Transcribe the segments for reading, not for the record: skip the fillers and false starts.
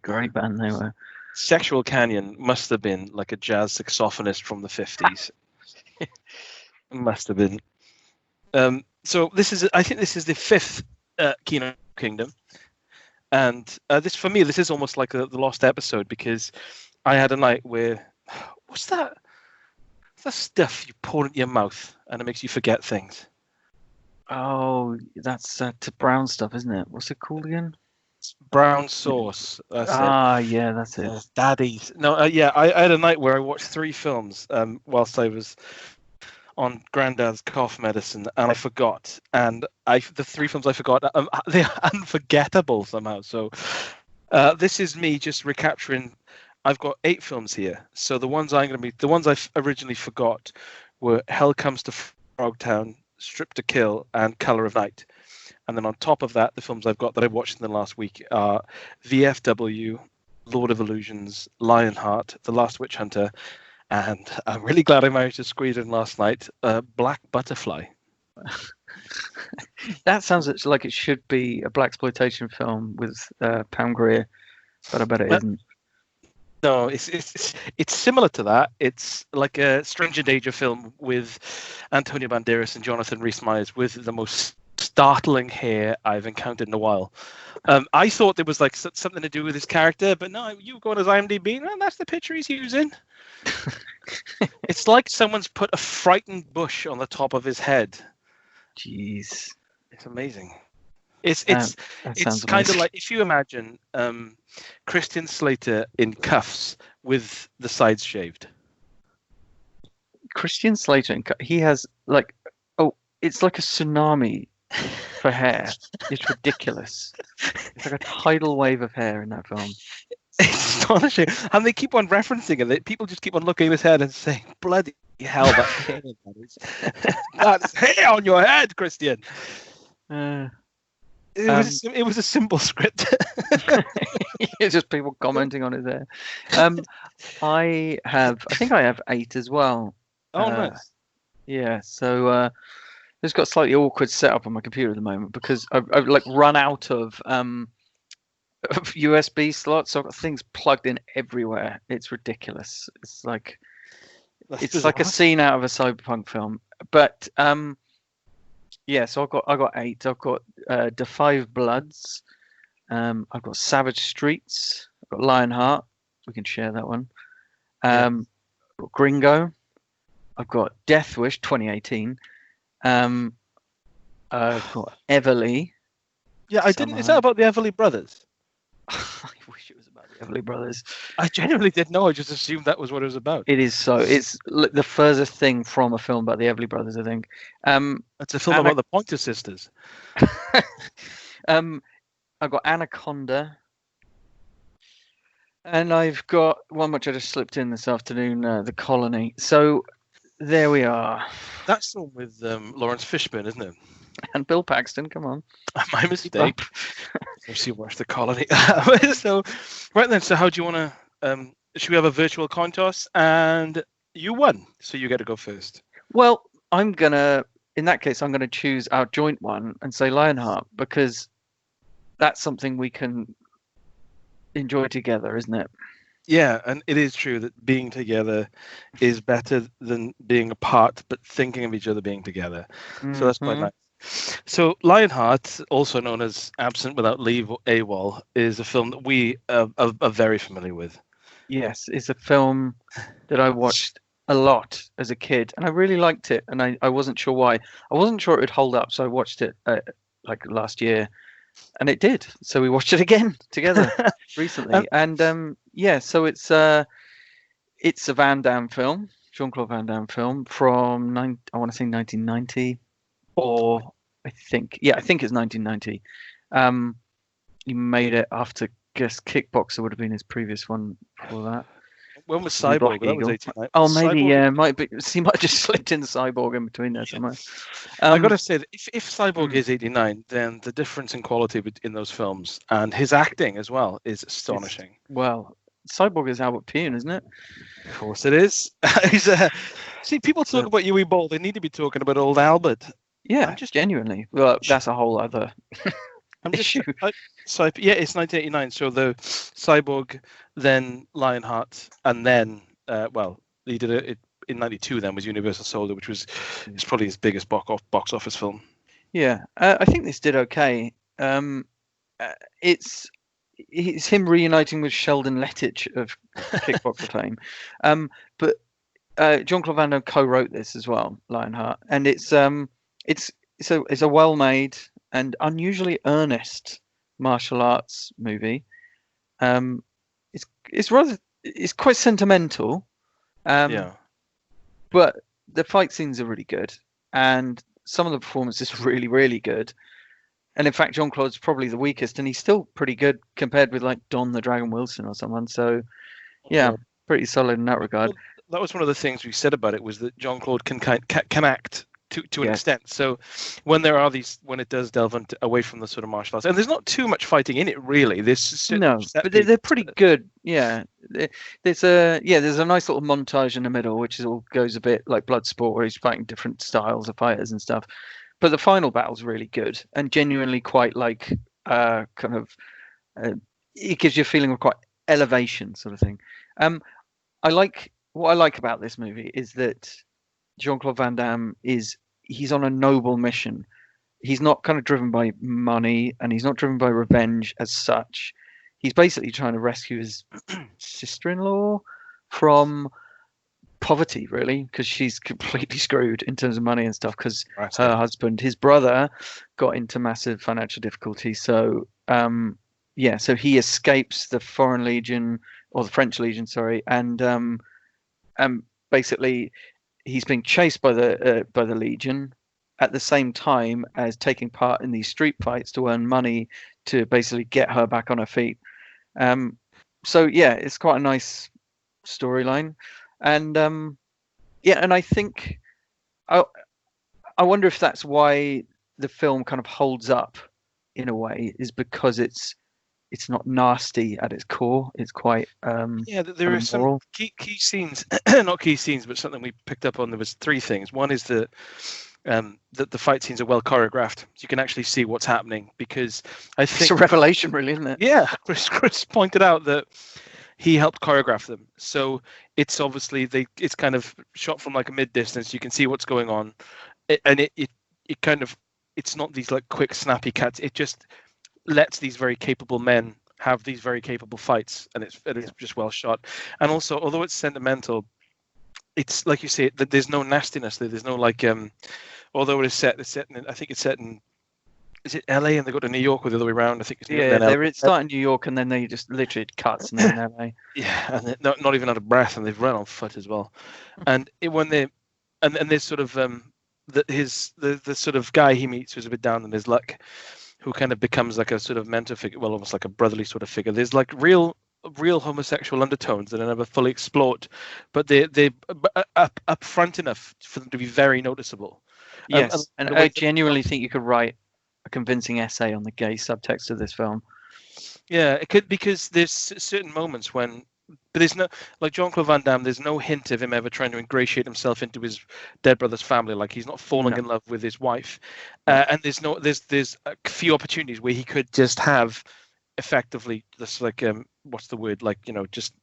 Bloody great band they were. Sexual Canyon must have been like a jazz saxophonist from the 50s. Must have been. So I think this is the fifth Kino Kingdom, and this for me, this is almost like the lost episode, because I had a night where, what's that? What's that stuff you pour into your mouth and it makes you forget things? Oh, that's brown stuff, isn't it? What's it called again? Brown sauce. That's it. Yeah, that's it. Daddy's. No, yeah, I had a night where I watched 3 films whilst I was on Granddad's cough medicine, and I forgot. And the 3 films I forgot, they're unforgettable somehow. So this is me just recapturing. I've got 8 films here. So the ones I originally forgot were Hell Comes to Frogtown, Strip to Kill, and Color of Night. And then on top of that, the films I've got that I watched in the last week are VFW, Lord of Illusions, Lionheart, The Last Witch Hunter, and I'm really glad I managed to squeeze in last night, Black Butterfly. That sounds like it should be a blaxploitation film with Pam Grier, but I bet it isn't. No, it's similar to that. It's like a Stranger Danger film with Antonio Banderas and Jonathan Rhys-Meyers with the most startling hair I've encountered in a while. I thought there was like something to do with his character, but no, you go on his IMDb, and that's the picture he's using. It's like someone's put a frightened bush on the top of his head. Jeez, it's amazing. It's kind of like if you imagine Christian Slater in cuffs with the sides shaved. Christian Slater, he has it's like a tsunami for hair. It's ridiculous. It's like a tidal wave of hair in that film. It's astonishing. And they keep on referencing it. People just keep on looking at his head and saying, bloody hell, that hair that is. That's hair on your head, Christian. It was a simple script. It's just people commenting on it there. I think I have 8 as well. Oh, nice. Yeah, so it's got a slightly awkward setup on my computer at the moment because I've like run out of USB slots, so I've got things plugged in everywhere. It's ridiculous. It's like like a scene out of a cyberpunk film. But yeah, so I got 8. I've got The Five Bloods. I've got Savage Streets. I've got Lionheart. We can share that one. I've got Gringo. I've got Deathwish 2018. I've got Everly. Yeah, I didn't. Is that about the Everly brothers? I wish it was about the Everly brothers. I genuinely didn't know. I just assumed that was what it was about. It is so. It's the furthest thing from a film about the Everly brothers, I think. It's a film about the Pointer Sisters. I've got Anaconda. And I've got one which I just slipped in this afternoon, The Colony. So there we are. That's the one with Lawrence Fishburne, isn't it? And Bill Paxton, come on. My mistake. If you watch The Colony. So, right then, so how do you want to... should we have a virtual coin toss? And you won, so you get to go first. Well, in that case, I'm going to choose our joint one and say Lionheart, because that's something we can enjoy together, isn't it? Yeah, and it is true that being together is better than being apart, but thinking of each other being together. Mm-hmm. So that's quite nice. So Lionheart, also known as Absent Without Leave or AWOL, is a film that we are very familiar with. Yes, it's a film that I watched a lot as a kid, and I really liked it, and I wasn't sure why. I wasn't sure it would hold up, so I watched it like last year, and it did. So we watched it again together recently, and yeah, so it's a Van Damme film, Jean-Claude Van Damme film from I want to say 1990, or I think it's 1990. He made it after, guess, Kickboxer would have been his previous one before that. When was Cyborg? That was 89. Oh, maybe, Cyborg? Yeah, might be. He might have just slipped in the Cyborg in between there somewhere. I got to say that if Cyborg is 89, then the difference in quality in those films and his acting as well is astonishing. Well, Cyborg is Albert Pyun, isn't it? Of course it is. See, people talk about Uwe Boll. They need to be talking about old Albert. Yeah, just genuinely. Well, that's a whole other issue. Yeah, it's 1989. So the Cyborg, then Lionheart, and then he did it in '92. Then was Universal Soldier, which was it's probably his biggest box office film. Yeah, I think this did okay. It's him reuniting with Sheldon Lettich of Kickboxer fame, but Jean-Claude Van Damme co-wrote this as well, Lionheart, and it's a well-made and unusually earnest martial arts movie. It's quite sentimental, but the fight scenes are really good, and some of the performances are really, really good. And in fact, Jean-Claude's probably the weakest, and he's still pretty good compared with like Don the Dragon Wilson or someone. So, yeah, pretty solid in that regard. Well, that was one of the things we said about it, was that Jean-Claude can act to an extent. So when it does delve away from the sort of martial arts, and there's not too much fighting in it really. But they're pretty good. Yeah, there's a nice little montage in the middle, which goes a bit like Bloodsport, where he's fighting different styles of fighters and stuff. But the final battle's really good and genuinely quite like it gives you a feeling of quite elevation sort of thing. What I like about this movie is that Jean-Claude Van Damme he's on a noble mission. He's not kind of driven by money, and he's not driven by revenge as such. He's basically trying to rescue his sister-in-law from poverty, really, because she's completely screwed in terms of money and stuff, because her husband, his brother, got into massive financial difficulty. So so he escapes the Foreign Legion, or the French Legion, sorry, and basically he's being chased by the Legion at the same time as taking part in these street fights to earn money to basically get her back on her feet. So yeah, it's quite a nice storyline, and and I think I wonder if that's why the film kind of holds up in a way, is because it's not nasty at its core. It's quite there are some key scenes, not key scenes, but something we picked up on. There was three things. One is that the fight scenes are well choreographed, so you can actually see what's happening, because I think it's a revelation, really, isn't it? Yeah, Chris pointed out that he helped choreograph them, so it's obviously it's kind of shot from like a mid distance. You can see what's going on, and it kind of, it's not these like quick snappy cuts. It just lets these very capable men have these very capable fights, and it's just well shot. And also, although it's sentimental, it's like you say, that there's no nastiness there. There's no like although it's set in, I think it's set in, is it LA and they go to New York, or the other way around? I think it's they start in New York and then they just literally cuts and then LA. Yeah, and they're not even out of breath, and they've run on foot as well. And there's sort of the sort of guy he meets who's a bit down on his luck, who kind of becomes like a sort of mentor figure, well, almost like a brotherly sort of figure. There's like real homosexual undertones that are never fully explored, but they're up front enough for them to be very noticeable. Yes, and I genuinely think you could write a convincing essay on the gay subtext of this film. Yeah, it could, because there's certain moments when, but there's no, like Jean-Claude Van Damme, there's no hint of him ever trying to ingratiate himself into his dead brother's family. Like, he's not falling in love with his wife, and there's a few opportunities where he could just have effectively this, like, what's the word, like, just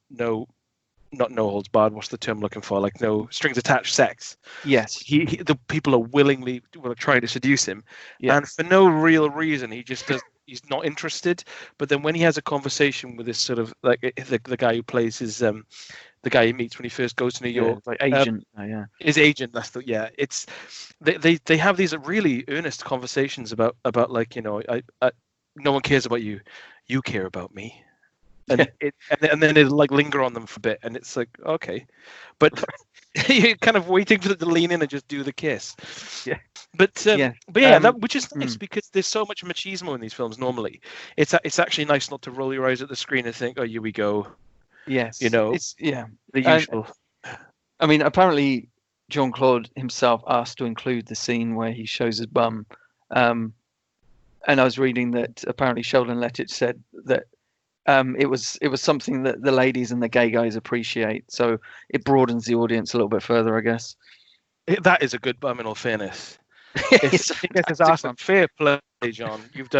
not no holds barred. What's the term I'm looking for? Like, no strings attached sex. Yes. The people are trying to seduce him, and for no real reason, he just does. He's not interested. But then when he has a conversation with this sort of like the guy who plays the guy he meets when he first goes to New York, like agent, his agent. It's they have these really earnest conversations about like, no one cares about you, you care about me. And then they like linger on them for a bit, and it's like, okay, but you're kind of waiting for them to lean in and just do the kiss. Yeah. But that, which is nice, because there's so much machismo in these films. Normally, it's actually nice not to roll your eyes at the screen and think, oh, here we go. Yes. It's the usual. I mean, apparently Jean-Claude himself asked to include the scene where he shows his bum, and I was reading that apparently Sheldon Lettich said that it was something that the ladies and the gay guys appreciate, so it broadens the audience a little bit further, I guess. That is a good bum, in all fairness. It's awesome. Fair play. John. You've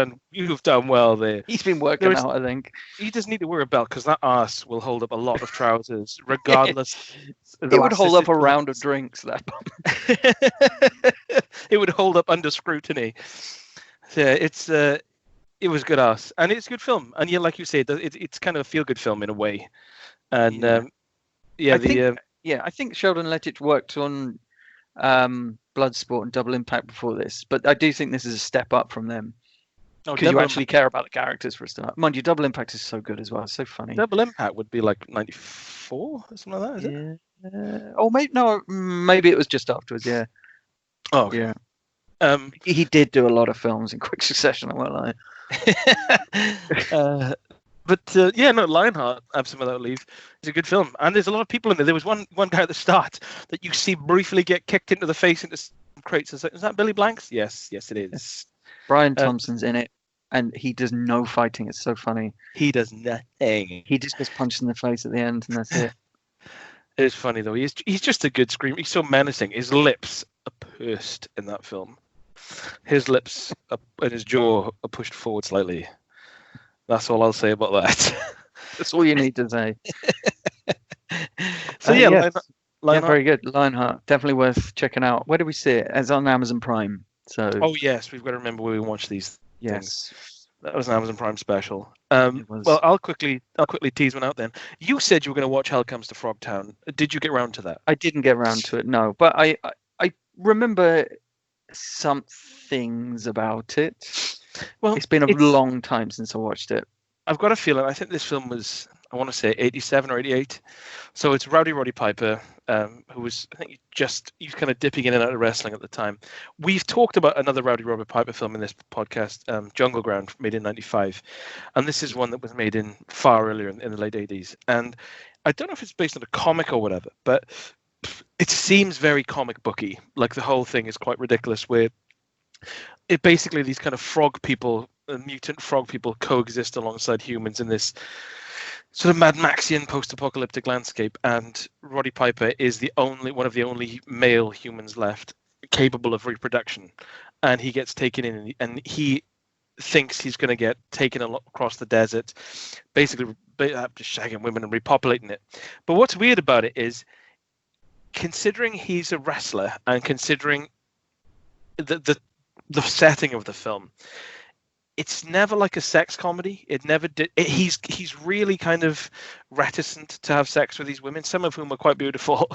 done well there. He's been working out, I think. He doesn't need to worry about, because that arse will hold up a lot of trousers, regardless. It would hold up a round of drinks. That it would hold up under scrutiny. Yeah, it was good ass, and it's a good film. And yeah, like you said, it's kind of a feel good film in a way. And I think Sheldon Lettich worked on Bloodsport and Double Impact before this, but I do think this is a step up from them. Because you actually care about the characters for a start. Mind you, Double Impact is so good as well. It's so funny. Double Impact would be like 94 or something like that, is it? Maybe it was just afterwards, yeah. Oh, okay. Yeah. He did do a lot of films in quick succession, I won't lie. Lionheart, Absent Without Leave, is a good film. And there's a lot of people in there. There was one guy at the start that you see briefly get kicked into the face into crates. Is that Billy Blanks? Yes, it is. Yes. Brian Thompson's in it, and he does no fighting. It's so funny. He does nothing. He just gets punched in the face at the end, and that's it. It is funny, though. He's just a good screamer. He's so menacing. His lips are pursed in that film. His lips and his jaw are pushed forward slightly. That's all I'll say about that. That's all you need to say. Lionheart. Very good. Lionheart, definitely worth checking out. Where do we see it? It's on Amazon Prime. So. Oh yes, we've got to remember where we watch these things. That was an Amazon Prime special. Well, I'll quickly tease one out then. You said you were going to watch Hell Comes to Frogtown. Did you get around to that? I didn't get around to it, no. But I remember some things about it. Well, it's been a long time since I watched it. I've got a feeling. I think this film was, I want to say, 87 or 88. So it's Roddy Piper, who was, I think, he was kind of dipping in and out of wrestling at the time. We've talked about another Roddy Piper film in this podcast, Jungle Ground, made in 95. And this is one that was made in far earlier in the late 80s. And I don't know if it's based on a comic or whatever, but it seems very comic booky. Like the whole thing is quite ridiculous, where it basically these kind of frog people, mutant frog people, coexist alongside humans in this sort of Mad Maxian post-apocalyptic landscape, and Roddy Piper is one of the only male humans left capable of reproduction, and he gets taken in, and he thinks he's going to get taken across the desert, basically just shagging women and repopulating it. But what's weird about it is, considering he's a wrestler and considering the setting of the film, it's never like a sex comedy. It never did. He's really kind of reticent to have sex with these women, some of whom are quite beautiful.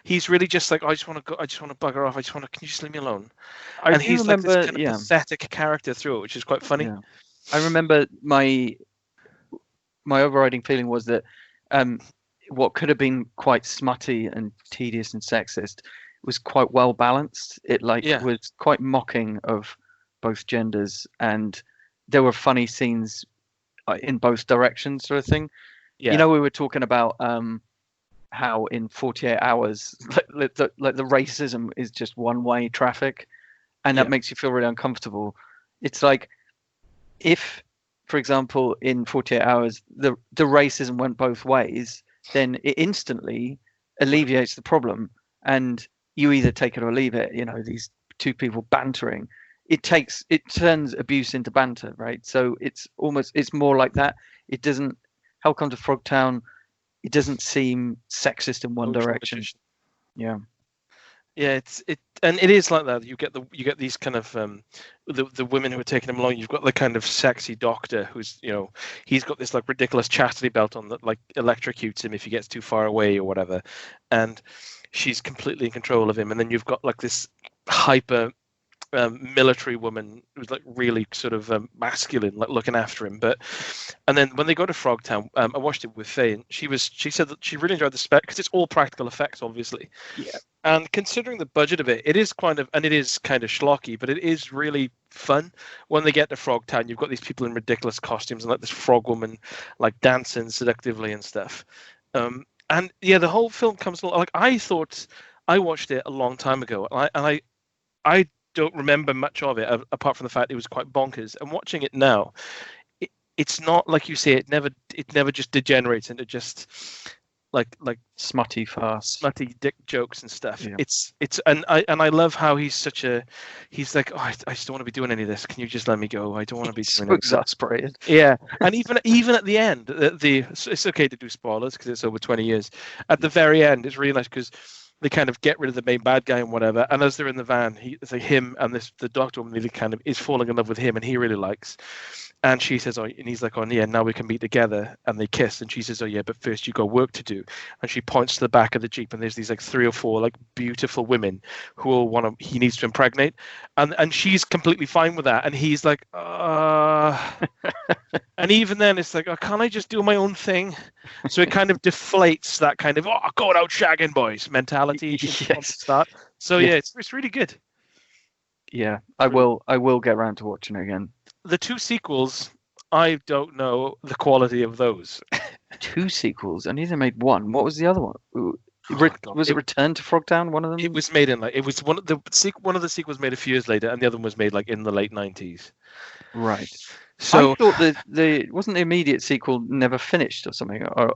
He's really just like, I just want to go. I just want to bugger off. Can you just leave me alone? And he's like this kind of pathetic character through it, which is quite funny. Yeah. I remember my overriding feeling was that what could have been quite smutty and tedious and sexist was quite well balanced. It was quite mocking of both genders, and there were funny scenes in both directions, sort of thing. Yeah. You know, we were talking about how in 48 Hours, like the racism is just one-way traffic, and that makes you feel really uncomfortable. It's like if, for example, in 48 Hours, the racism went both ways, then it instantly alleviates the problem, and you either take it or leave it. You know, these two people bantering. It turns abuse into banter, right? So it's more like that. It doesn't. Hell Comes to Frogtown. It doesn't seem sexist in one direction. Yeah. Yeah, and it is like that. You get these kind of the women who are taking him along. You've got the kind of sexy doctor who's, you know, he's got this like ridiculous chastity belt on that like electrocutes him if he gets too far away or whatever, and she's completely in control of him. And then you've got like this hyper military woman who's like really sort of masculine, like looking after him. And then when they go to Frogtown, I watched it with Faye, and she said that she really enjoyed the spec because it's all practical effects, obviously. Yeah. And considering the budget of it, it is kind of schlocky, but it is really fun. When they get to Frogtown, you've got these people in ridiculous costumes and like this frog woman like dancing seductively and stuff. And yeah, the whole film comes along. Like I thought, I watched it a long time ago, and I don't remember much of it apart from the fact it was quite bonkers. And watching it now, it's not like you say. It never just degenerates into just like Smutty farce. smutty dick jokes and stuff. Yeah. It's and I love how he's like, oh, I just don't want to be doing any of this. Can you just let me go? I don't want to be So doing it. exasperated. Yeah, and even at the end, it's okay to do spoilers because it's over 20 years. At the very end, it's really nice because they kind of get rid of the main bad guy and whatever. And as they're in the van, it's like him and the doctor woman really kind of is falling in love with him, and he really likes. And she says, "Oh," and he's like, "Oh, yeah, now we can be together." And they kiss, and she says, "Oh, yeah, but first you got work to do." And she points to the back of the Jeep, and there's these like 3 or 4 like beautiful women who all he needs to impregnate, and she's completely fine with that, and he's like, and even then it's like, oh, can't I just do my own thing? So it kind of deflates that kind of going out shagging boys mentality from the start. So yeah, it's really good. Yeah, I will get around to watching it again. The 2 sequels, I don't know the quality of those. 2 sequels, and they made 1. What was the other one? Was it Return to Frogtown? One of them. It was made in one of the sequels made a few years later, and the other one was made like in the late 90s. Right. So I thought the wasn't the immediate sequel never finished or something, or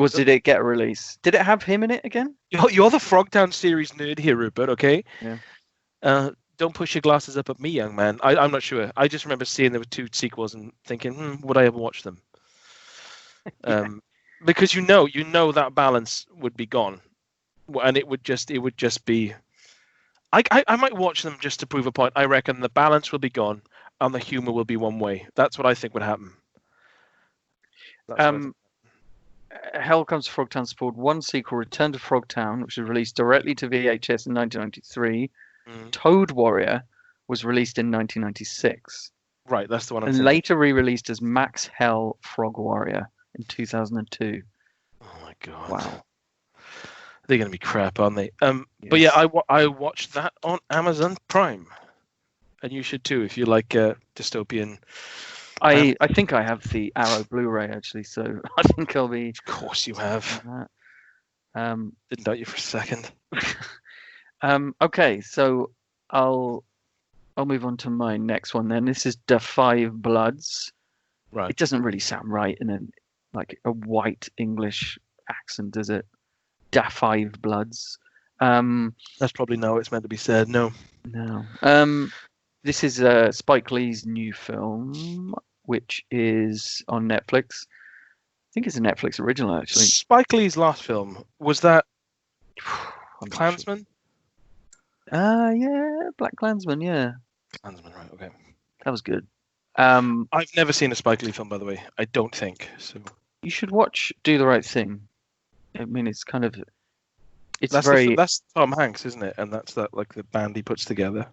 did it get a release? Did it have him in it again? You're the Frogtown series nerd here, Rupert. Okay. Yeah. Don't push your glasses up at me, young man. I'm not sure. I just remember seeing there were 2 sequels and thinking, would I ever watch them? Because you know that balance would be gone, and it would just be. I might watch them just to prove a point. I reckon the balance will be gone and the humor will be one way. That's what I think would happen. Hell Comes to Frogtown spawned 1 sequel, Return to Frogtown, which was released directly to VHS in 1993. Toad Warrior was released in 1996. Right, that's the one. And later re-released as Max Hell Frog Warrior in 2002. Oh my god! Wow, they're gonna be crap, aren't they? Yes. But yeah, I watched that on Amazon Prime, and you should too if you like dystopian. I think I have the Arrow Blu-ray actually, so I think I'll be. Of course you have. Didn't doubt you for a second. Okay, so I'll move on to my next one then. This is Da 5 Bloods. Right. It doesn't really sound right in a white English accent, does it? Da 5 Bloods. That's probably not how it's meant to be said. No. This is Spike Lee's new film, which is on Netflix. I think it's a Netflix original, actually. Spike Lee's last film, was that Klansman? Yeah, Black Klansman, yeah. Klansman, right, okay. That was good. I've never seen a Spike Lee film, by the way. I don't think so. You should watch Do the Right Thing. I mean, it's kind of... That's Tom Hanks, isn't it? And that's that like the band he puts together.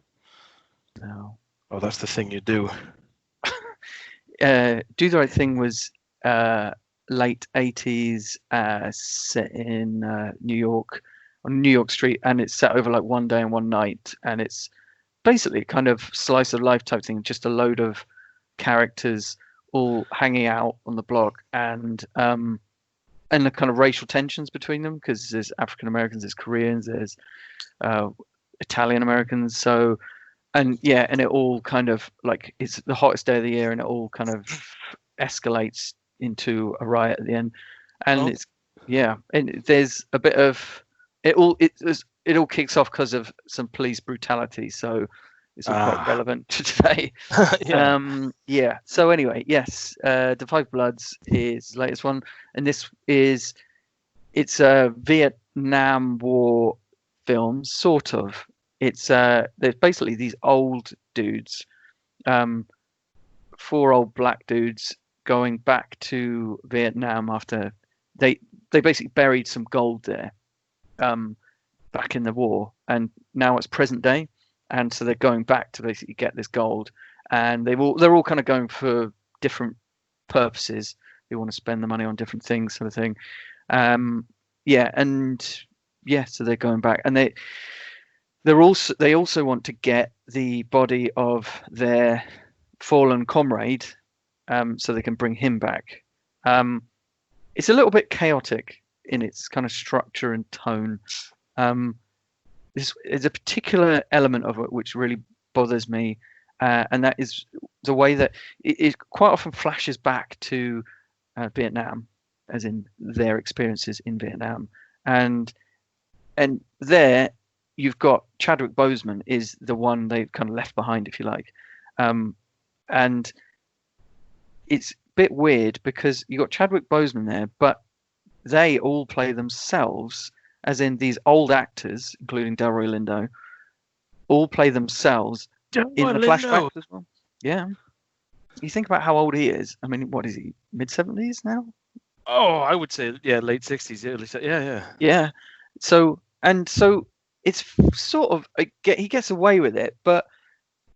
No. Oh, that's the thing you do. Do the Right Thing was late 80s, set in New York, on New York Street, and it's set over like one day and one night, and it's basically kind of slice of life type thing, just a load of characters all hanging out on the block, and the kind of racial tensions between them, because there's African Americans, there's Koreans, there's Italian Americans, so. And yeah, and it all kind of like it's the hottest day of the year, and it all kind of escalates into a riot at the end. And and there's a bit of it all kicks off because of some police brutality, so it's all quite relevant to today. So anyway, yes, The 5 Bloods is the latest one, and it's a Vietnam War film, sort of. It's there's basically these old dudes, 4 old black dudes going back to Vietnam after they basically buried some gold there, back in the war, and now it's present day, and so they're going back to basically get this gold, and they're all kind of going for different purposes. They want to spend the money on different things, sort of thing. So they're going back, and they also want to get the body of their fallen comrade, so they can bring him back. It's a little bit chaotic in its kind of structure and tone. There's a particular element of it which really bothers me, and that is the way that it quite often flashes back to Vietnam, as in their experiences in Vietnam. And there you've got Chadwick Boseman is the one they've kind of left behind, if you like. And it's a bit weird because you've got Chadwick Boseman there, but they all play themselves, as in these old actors, including Delroy Lindo, all play themselves in the flashbacks as well. Yeah. You think about how old he is. I mean, what is he? Mid-70s now? Oh, I would say, yeah, late 60s, early. Yeah. Yeah. So it's sort of, he gets away with it, but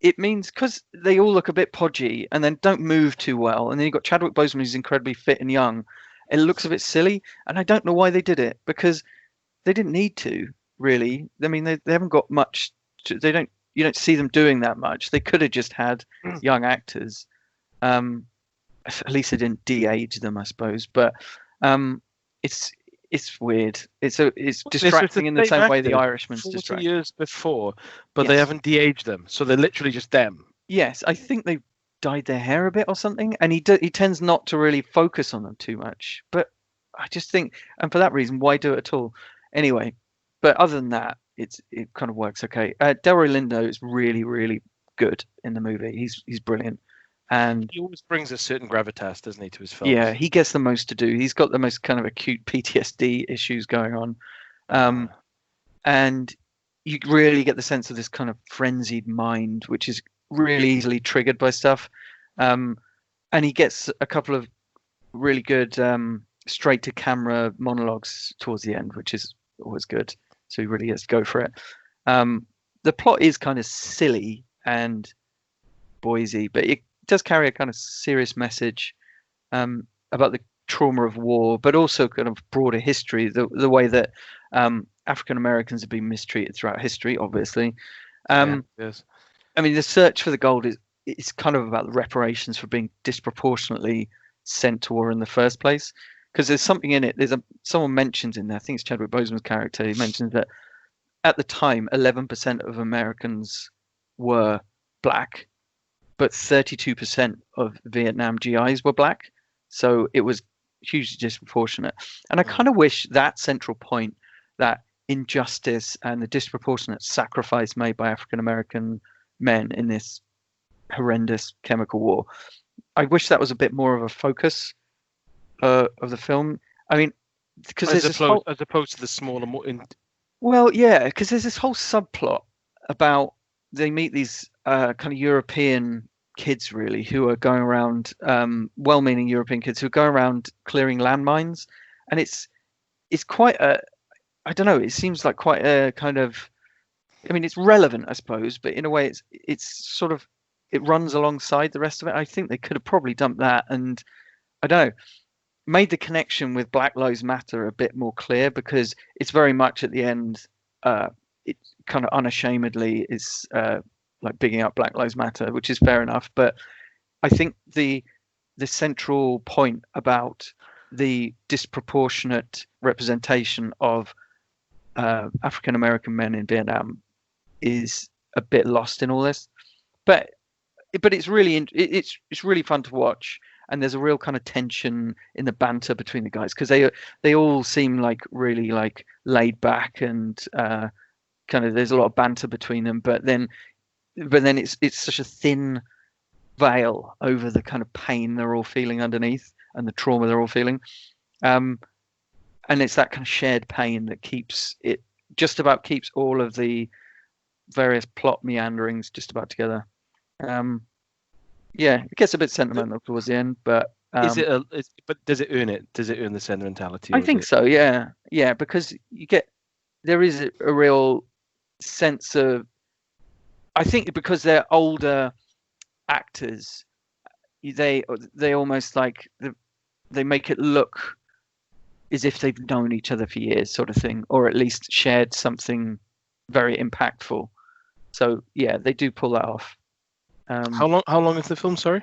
it means because they all look a bit podgy and then don't move too well. And then you've got Chadwick Boseman, who's incredibly fit and young. It looks a bit silly. And I don't know why they did it, because they didn't need to, really. I mean, they haven't got much. You don't see them doing that much. They could have just had young actors. At least they didn't de-age them, I suppose. But it's weird. It's distracting in the same way The Irishman's 40 distracting. years before, but Yes. they haven't de-aged them, so they're literally just them. Yes, I think they've dyed their hair a bit or something, and he tends not to really focus on them too much. But I just think, and for that reason, why do it at all? Anyway, but other than that, it kind of works okay. Delroy Lindo is really, really good in the movie. He's brilliant. And he always brings a certain gravitas, doesn't he, to his films? Yeah, he gets the most to do. He's got the most kind of acute PTSD issues going on. And you really get the sense of this kind of frenzied mind, which is really easily triggered by stuff. And he gets a couple of really good straight to camera monologues towards the end, which is always good. So he really gets to go for it. The plot is kind of silly and boysy, but it does carry a kind of serious message about the trauma of war, but also kind of broader history, the way that African Americans have been mistreated throughout history, obviously. Yes. I mean, the search for the gold is kind of about the reparations for being disproportionately sent to war in the first place. Because there's something in it. Someone mentions in there, I think it's Chadwick Boseman's character, he mentions that at the time, 11% of Americans were black, but 32% of Vietnam GIs were black. So it was hugely disproportionate. And I kind of wish that central point, that injustice and the disproportionate sacrifice made by African American men in this horrendous chemical war, I wish that was a bit more of a focus of the film. I mean, because as opposed to the smaller, more. Well, yeah, because there's this whole subplot about they meet these kind of European kids, really, who are going around, well-meaning European kids who are going around clearing landmines, and it's quite I don't know, it seems like quite a kind of, I mean, it's relevant, I suppose, but in a way it's sort of, it runs alongside the rest of it. I think they could have probably dumped that, and I don't know, made the connection with Black Lives Matter a bit more clear, because it's very much at the end, it kind of unashamedly is like bigging up Black Lives Matter, which is fair enough. But I think the central point about the disproportionate representation of African American men in Vietnam is a bit lost in all this. But it's really it's really fun to watch. And there's a real kind of tension in the banter between the guys, because they all seem like really like laid back and kind of, there's a lot of banter between them, but then it's such a thin veil over the kind of pain they're all feeling underneath and the trauma they're all feeling, and it's that kind of shared pain that keeps all of the various plot meanderings just about together. Yeah, it gets a bit sentimental towards the end, but but does it earn it? Does it earn the sentimentality? I think so. Yeah, because there is a real sense of, I think because they're older actors, they almost like they make it look as if they've known each other for years, sort of thing, or at least shared something very impactful. So yeah, they do pull that off. How long is the film? Sorry,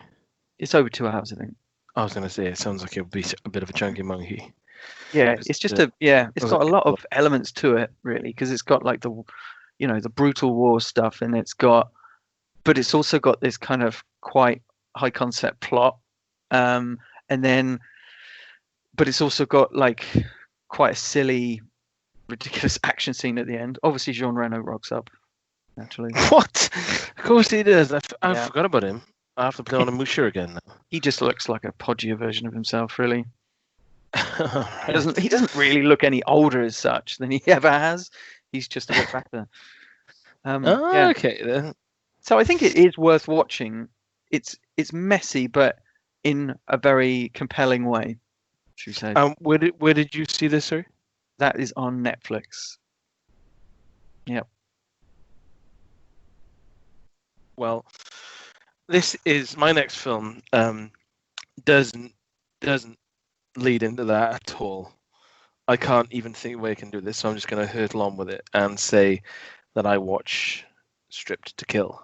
it's over 2 hours, I think. I was going to say, it sounds like it'll be a bit of a chunky monkey. Yeah, it's just it's got a lot of elements to it, really, because it's got like the brutal war stuff, and but it's also got this kind of quite high concept plot, and then but it's also got like quite a silly, ridiculous action scene at the end. Obviously, Jean Reno rocks up naturally. What? Of course he does. I Yeah. forgot about him. I have to play on a Musha again now. He just looks like a podgier version of himself, really. Right. He doesn't really look any older as such than he ever has. He's just a bit better. Yeah. Okay then. So I think it is worth watching. It's messy, but in a very compelling way, should we say. Where did you see this, sir? That is on Netflix. Yep. Well, this is my next film. Doesn't lead into that at all. I can't even think of a way I can do this, so I'm just going to hurtle on with it and say that I watch Stripped to Kill,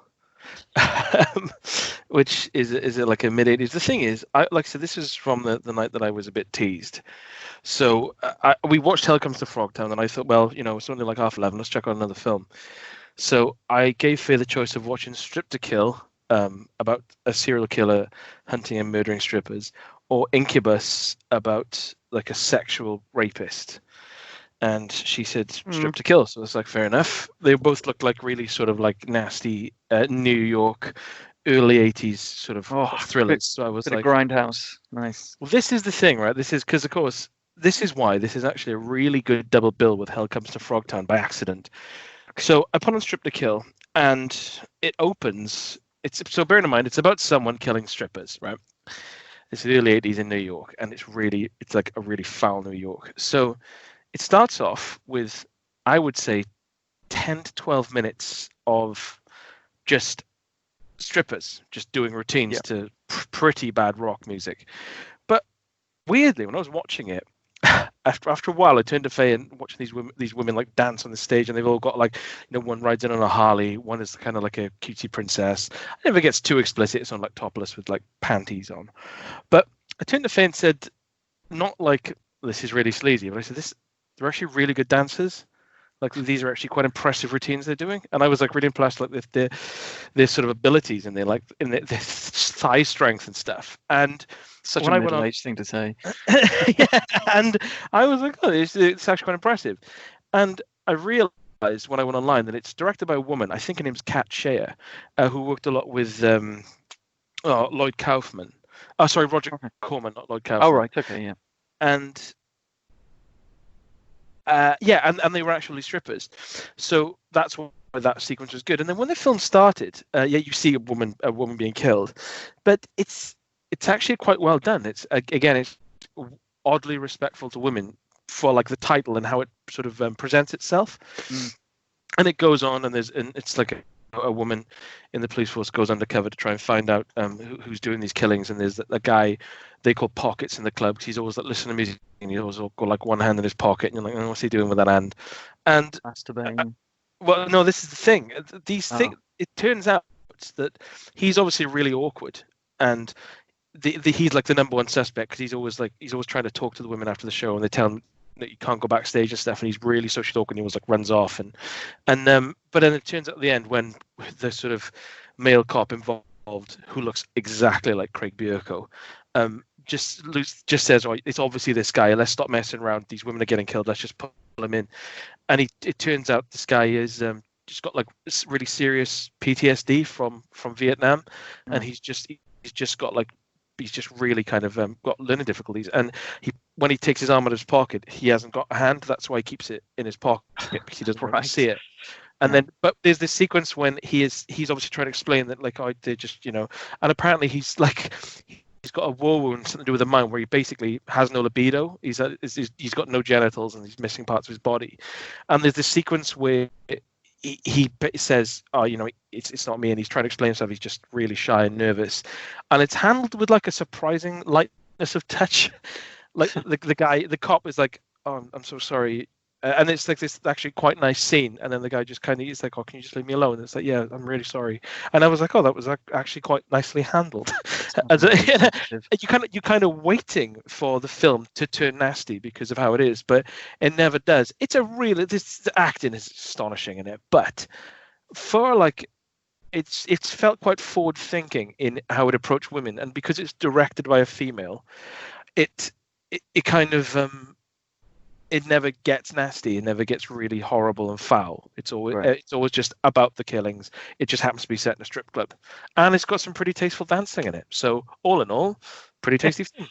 which is it like a mid-80s. The thing is, like I said, this is from the night that I was a bit teased. So we watched Hell Comes to Frogtown, and I thought, well, it's only like 11:30. Let's check out another film. So I gave Faye the choice of watching Stripped to Kill, about a serial killer hunting and murdering strippers, or Incubus, about like a sexual rapist. And she said Stripped to Kill. So it's like, fair enough. They both looked like really sort of like nasty New York, early 80s sort of thrillers. So I was like, Grindhouse. Nice. Well, this is the thing, right? This is because, of course, this is why this is actually a really good double bill with Hell Comes to Frogtown by accident. So I put on Stripped to Kill, and it opens. So bearing in mind, it's about someone killing strippers, right? It's the early 80s in New York, and it's like a really foul New York. So it starts off with, I would say, 10 to 12 minutes of just strippers just doing routines to pretty bad rock music. But weirdly, when I was watching it, after a while, I turned to Faye and watching these women like dance on the stage, and they've all got like, one rides in on a Harley, one is kind of like a cutesy princess. It never gets too explicit. It's on like topless with like panties on. But I turned to Faye and said, not like this is really sleazy, but I said, they're actually really good dancers. Like these are actually quite impressive routines they're doing, and I was like really impressed, like with their sort of abilities and their thigh strength and stuff. And such a middle-aged thing to say. Yeah, and I was like, oh, it's actually quite impressive. And I realized when I went online that it's directed by a woman. I think her name's Kat Shea, who worked a lot with Lloyd Kaufman. Oh, sorry, Roger Corman, not Lloyd Kaufman. Oh, right, okay, yeah. And and they were actually strippers, so that's why that sequence was good. And then when the film started, you see a woman being killed, but it's actually quite well done. It's oddly respectful to women for like the title and how it sort of presents itself. And it goes on, and it's like a woman in the police force goes undercover to try and find out who's doing these killings. And there's a guy they call Pockets in the club, because he's always like listening to music, and he always got like one hand in his pocket, and you're like, what's he doing with that hand? And masturbating. Well, no, this is the thing. These things. It turns out that he's obviously really awkward, and he's like the number one suspect, because he's always trying to talk to the women after the show, and they tell him that you can't go backstage and stuff, and he's really socially awkward, and he always like runs off, and but then it turns out at the end, when the sort of male cop involved, who looks exactly like Craig Bierko, just says, oh, it's obviously this guy, let's stop messing around, these women are getting killed, let's just pull him in. And it turns out this guy is just got like really serious PTSD from Vietnam, and he's just really kind of got learning difficulties. And when he takes his arm out of his pocket, he hasn't got a hand. That's why he keeps it in his pocket, because he doesn't want to see it. And then, but there's this sequence when he's obviously trying to explain that, like, they just, and apparently he's got a war wound, something to do with the mind, where he basically has no libido. He's got no genitals, and he's missing parts of his body. And there's this sequence where he says, oh, it's not me, and he's trying to explain himself. He's just really shy and nervous, and it's handled with like a surprising lightness of touch. Like the cop is like, oh, I'm so sorry. And it's like this actually quite nice scene, and then the guy just kind of is like, oh, can you just leave me alone? And it's like, yeah, I'm really sorry. And I was like, oh, that was actually quite nicely handled. You kind of waiting for the film to turn nasty because of how it is, but it never does. The acting is astonishing in it, but for like, it's felt quite forward thinking in how it approached women, and because it's directed by a female, it it kind of it never gets nasty. It never gets really horrible and foul. It's always just about the killings. It just happens to be set in a strip club, and it's got some pretty tasteful dancing in it. So all in all, pretty tasty film.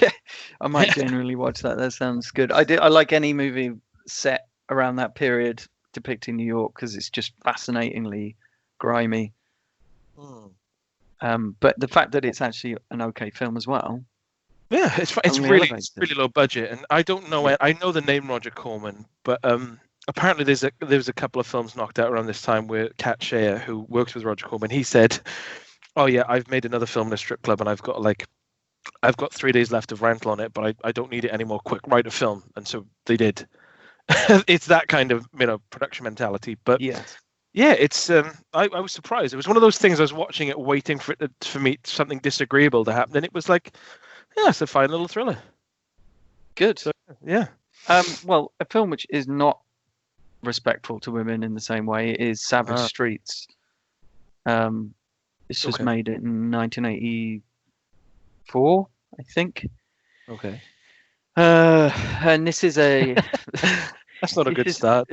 Yeah, I might genuinely watch that. That sounds good. I like any movie set around that period depicting New York because it's just fascinatingly grimy. But the fact that it's actually an okay film as well. Yeah, it's really low budget, and I don't know. I know the name Roger Corman, but apparently there's a couple of films knocked out around this time where Kat Shea, who works with Roger Corman, he said, "Oh yeah, I've made another film in a strip club, and I've got 3 days left of rental on it, but I don't need it anymore. Quick, write a film." And so they did. It's that kind of production mentality, but yeah, it's I was surprised. It was one of those things I was watching it, waiting for me something disagreeable to happen, and it was like, yeah, it's a fine little thriller. Good. So, yeah. Well, a film which is not respectful to women in the same way is Savage Streets. This was made in 1984, I think. Okay. And this is a... That's not a good start.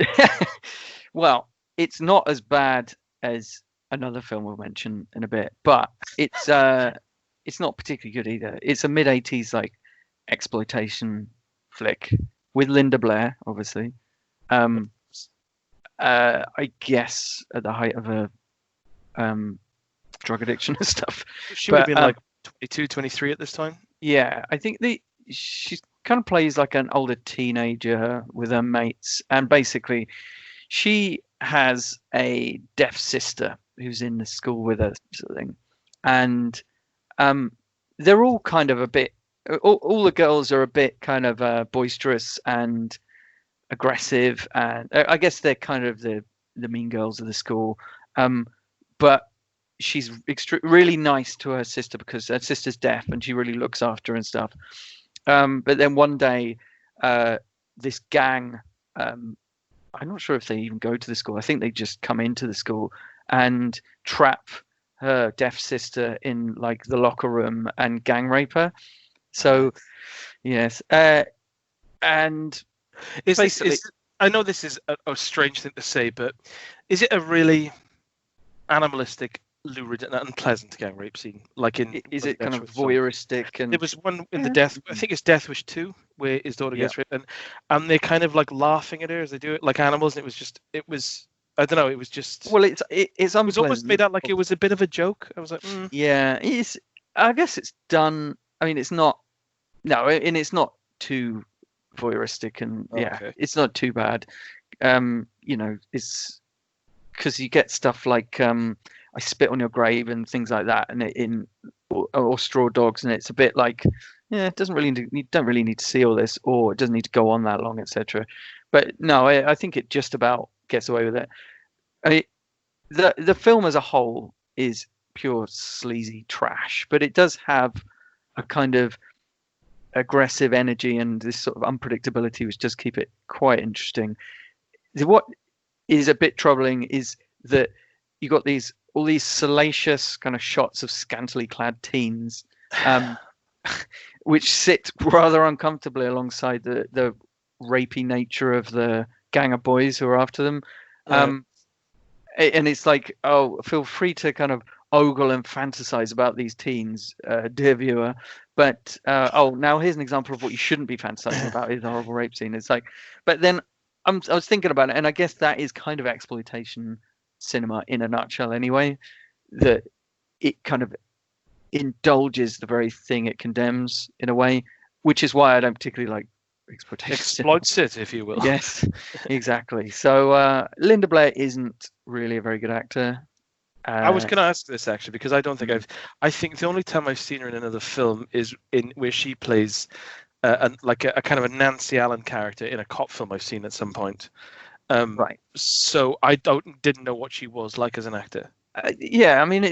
Well, it's not as bad as another film we'll mention in a bit, but it's not particularly good either. It's a mid-80s like exploitation flick with Linda Blair, obviously. I guess at the height of her drug addiction and stuff. She would have been like 22, 23 at this time. Yeah, I think she kind of plays like an older teenager with her mates, and basically she has a deaf sister who's in the school with her, sort of thing. And they're all kind of a bit, all the girls are a bit kind of boisterous and aggressive, and I guess they're kind of the mean girls of the school. But she's really nice to her sister because her sister's deaf and she really looks after her and stuff. But then one day, this gang, I'm not sure if they even go to the school. I think they just come into the school and trap her deaf sister in like the locker room and gang rape her. So, yes. And basically, I know this is a strange thing to say, but is it a really animalistic, lurid and unpleasant gang rape scene? Like is it kind of voyeuristic? And there was one in I think it's Deathwish 2, where his daughter gets raped, and they're kind of like laughing at her as they do it, like animals. And it was I don't know. It was just. Well, it's unpleasant. It was almost made out like it was a bit of a joke. I was like, yeah, I guess it's done. I mean, it's not. No, and it's not too voyeuristic, and it's not too bad. It's because you get stuff like I spit on your grave and things like that, and or straw dogs, and it's a bit like, it doesn't really you don't really need to see all this, or it doesn't need to go on that long, etc. But no, I think it just about gets away with it. The film as a whole is pure sleazy trash, but it does have a kind of aggressive energy and this sort of unpredictability, which does keep it quite interesting. What is a bit troubling is that you got all these salacious kind of shots of scantily clad teens, which sit rather uncomfortably alongside the rapey nature of the gang of boys who are after them. And it's like, feel free to kind of ogle and fantasize about these teens, dear viewer. But now here's an example of what you shouldn't be fantasizing about: is a horrible rape scene. It's like, but then I was thinking about it, and I guess that is kind of exploitation cinema in a nutshell, anyway. That it kind of indulges the very thing it condemns in a way, which is why I don't particularly like exploitation. Exploits it, if you will. Yes, exactly. So Linda Blair isn't really a very good actor. I was going to ask this actually because I don't think I think the only time I've seen her in another film is in where she plays a kind of a Nancy Allen character in a cop film I've seen at some point. Right. So I didn't know what she was like as an actor. Yeah, I mean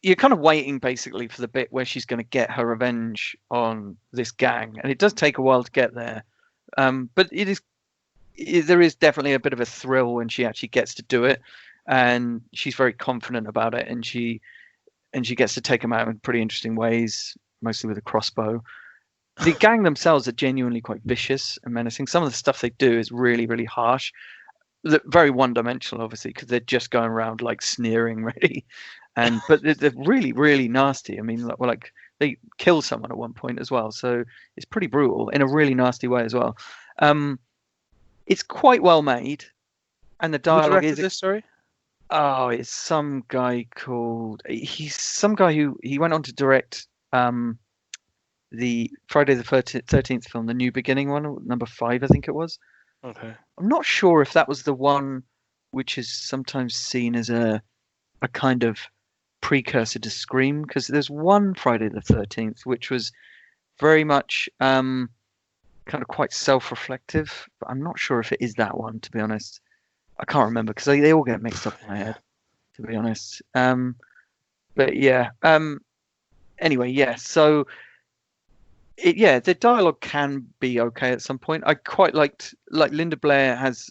you're kind of waiting basically for the bit where she's going to get her revenge on this gang, and it does take a while to get there. But there is definitely a bit of a thrill when she actually gets to do it. And she's very confident about it, and she gets to take him out in pretty interesting ways, mostly with a crossbow. the gang themselves are genuinely quite vicious and menacing. Some of the stuff they do is really, really harsh. Very one-dimensional, obviously, because they're just going around like sneering, really. But they're really, really nasty. I mean, like they kill someone at one point as well, so it's pretty brutal in a really nasty way as well. It's quite well made, and the Who dialogue directed is. this? Sorry. Oh, it's some guy called. He's some guy who he went on to direct the Friday the 13th film, the New Beginning one, number 5, I think it was. Okay. I'm not sure if that was the one which is sometimes seen as a kind of precursor to Scream, because there's one Friday the 13th which was very much kind of quite self-reflective, but I'm not sure if it is that one, to be honest. I can't remember because they all get mixed up in my head, to be honest. But yeah. Anyway, yeah. So the dialogue can be okay at some point. I quite liked, like, Linda Blair has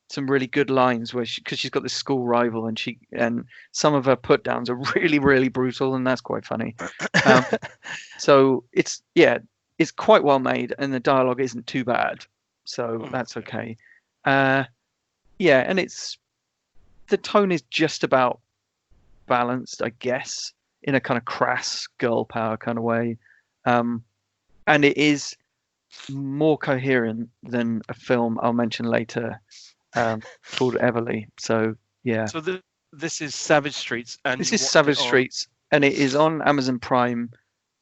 some really good lines where because she's got this school rival, and some of her put downs are really, really brutal, and that's quite funny. So it's quite well made, and the dialogue isn't too bad, so that's okay. Yeah, and the tone is just about balanced, I guess, in a kind of crass girl power kind of way. And it is more coherent than a film I'll mention later called Everly. So, yeah. So this is Savage Streets. And this is Savage Streets, and it is on Amazon Prime.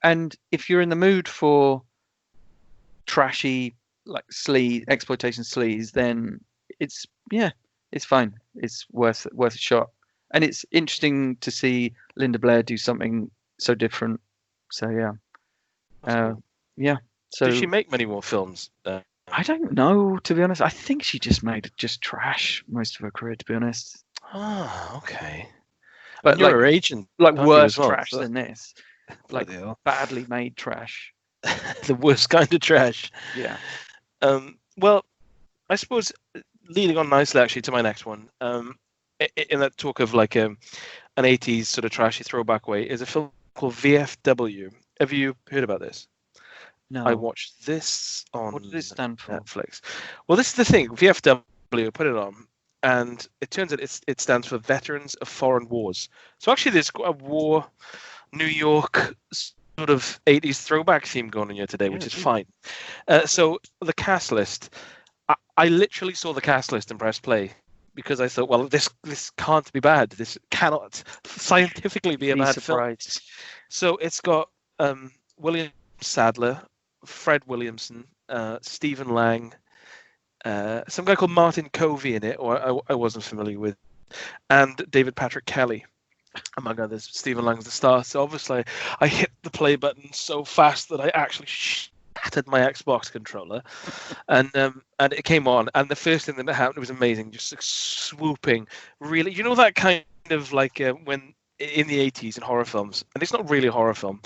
And if you're in the mood for trashy, like exploitation sleaze, then it's fine. It's worth a shot. And it's interesting to see Linda Blair do something so different. So, yeah. Cool. Yeah. So did she make many more films? I don't know, to be honest. I think she just made just trash most of her career, to be honest. Okay. But you're her agent, like worse trash than this, like badly made trash. The worst kind of trash. Yeah. Well, I suppose leading on nicely actually to my next one. In that talk of like an 80s sort of trashy throwback way, is a film called VFW. Have you heard about this? No. I watched this on what does it stand for? Netflix. Well, this is the thing. VFW, put it on, and it turns out it stands for Veterans of Foreign Wars. So actually there's a war, New York sort of 80s throwback theme going on here today, which is fine. So the cast list, I literally saw the cast list and pressed play because I thought, well, this can't be bad. This cannot scientifically be a bad film. So it's got William Sadler, Fred Williamson, Stephen Lang, some guy called Martin Covey in it, or I wasn't familiar with, and David Patrick Kelly, among others. Stephen Lang's the star. So obviously I hit the play button so fast that I actually shattered my Xbox controller, and it came on, and the first thing that happened was amazing, just like swooping, really, you know, that kind of like when in the 80s in horror films, and it's not really a horror film,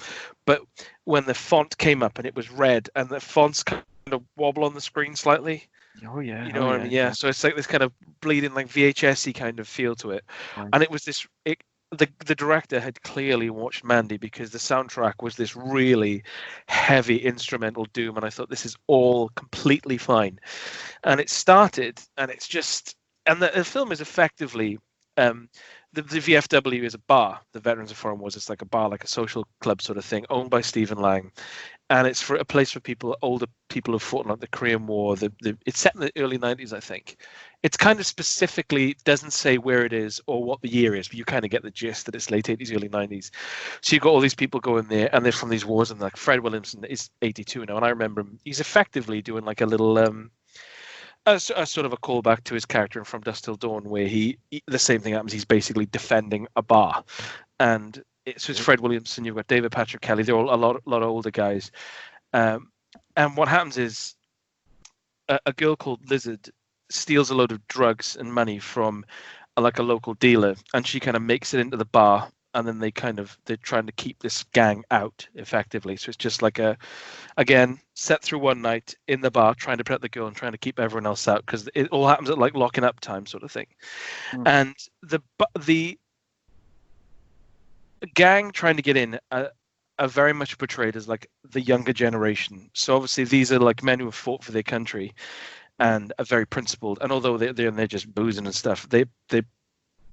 but when the font came up and it was red and the fonts kind of wobble on the screen slightly. Oh yeah. You know what I mean? Yeah. So it's like this kind of bleeding, like VHS-y kind of feel to it. Right. And it was this, the director had clearly watched Mandy, because the soundtrack was this really heavy instrumental doom, and I thought, this is all completely fine. And it started, and it's just, and the film is effectively, the VFW is a bar. The Veterans of Foreign Wars, it's like a bar, like a social club sort of thing, owned by Stephen Lang, and it's for a place for people, older people who've fought in like the Korean War. It's set in the early 90s, I think. It's kind of specifically doesn't say where it is or what the year is, but you kind of get the gist that it's late 80s, early 90s. So you've got all these people going there, and they're from these wars, and like Fred Williamson is 82 now, and I remember him. He's effectively doing like a little a sort of a callback to his character in From Dusk Till Dawn, where the same thing happens. He's basically defending a bar, and it's Fred Williamson. You've got David Patrick Kelly. They're all a lot of older guys, and what happens is a girl called Lizard steals a load of drugs and money from like a local dealer, and she kind of makes it into the bar, and then they're trying to keep this gang out effectively. So it's just like again, set through one night in the bar, trying to protect the girl and trying to keep everyone else out, because it all happens at like locking up time sort of thing. And the gang trying to get in, are very much portrayed as like the younger generation. So obviously these are like men who have fought for their country and are very principled. And although they're just boozing and stuff, they've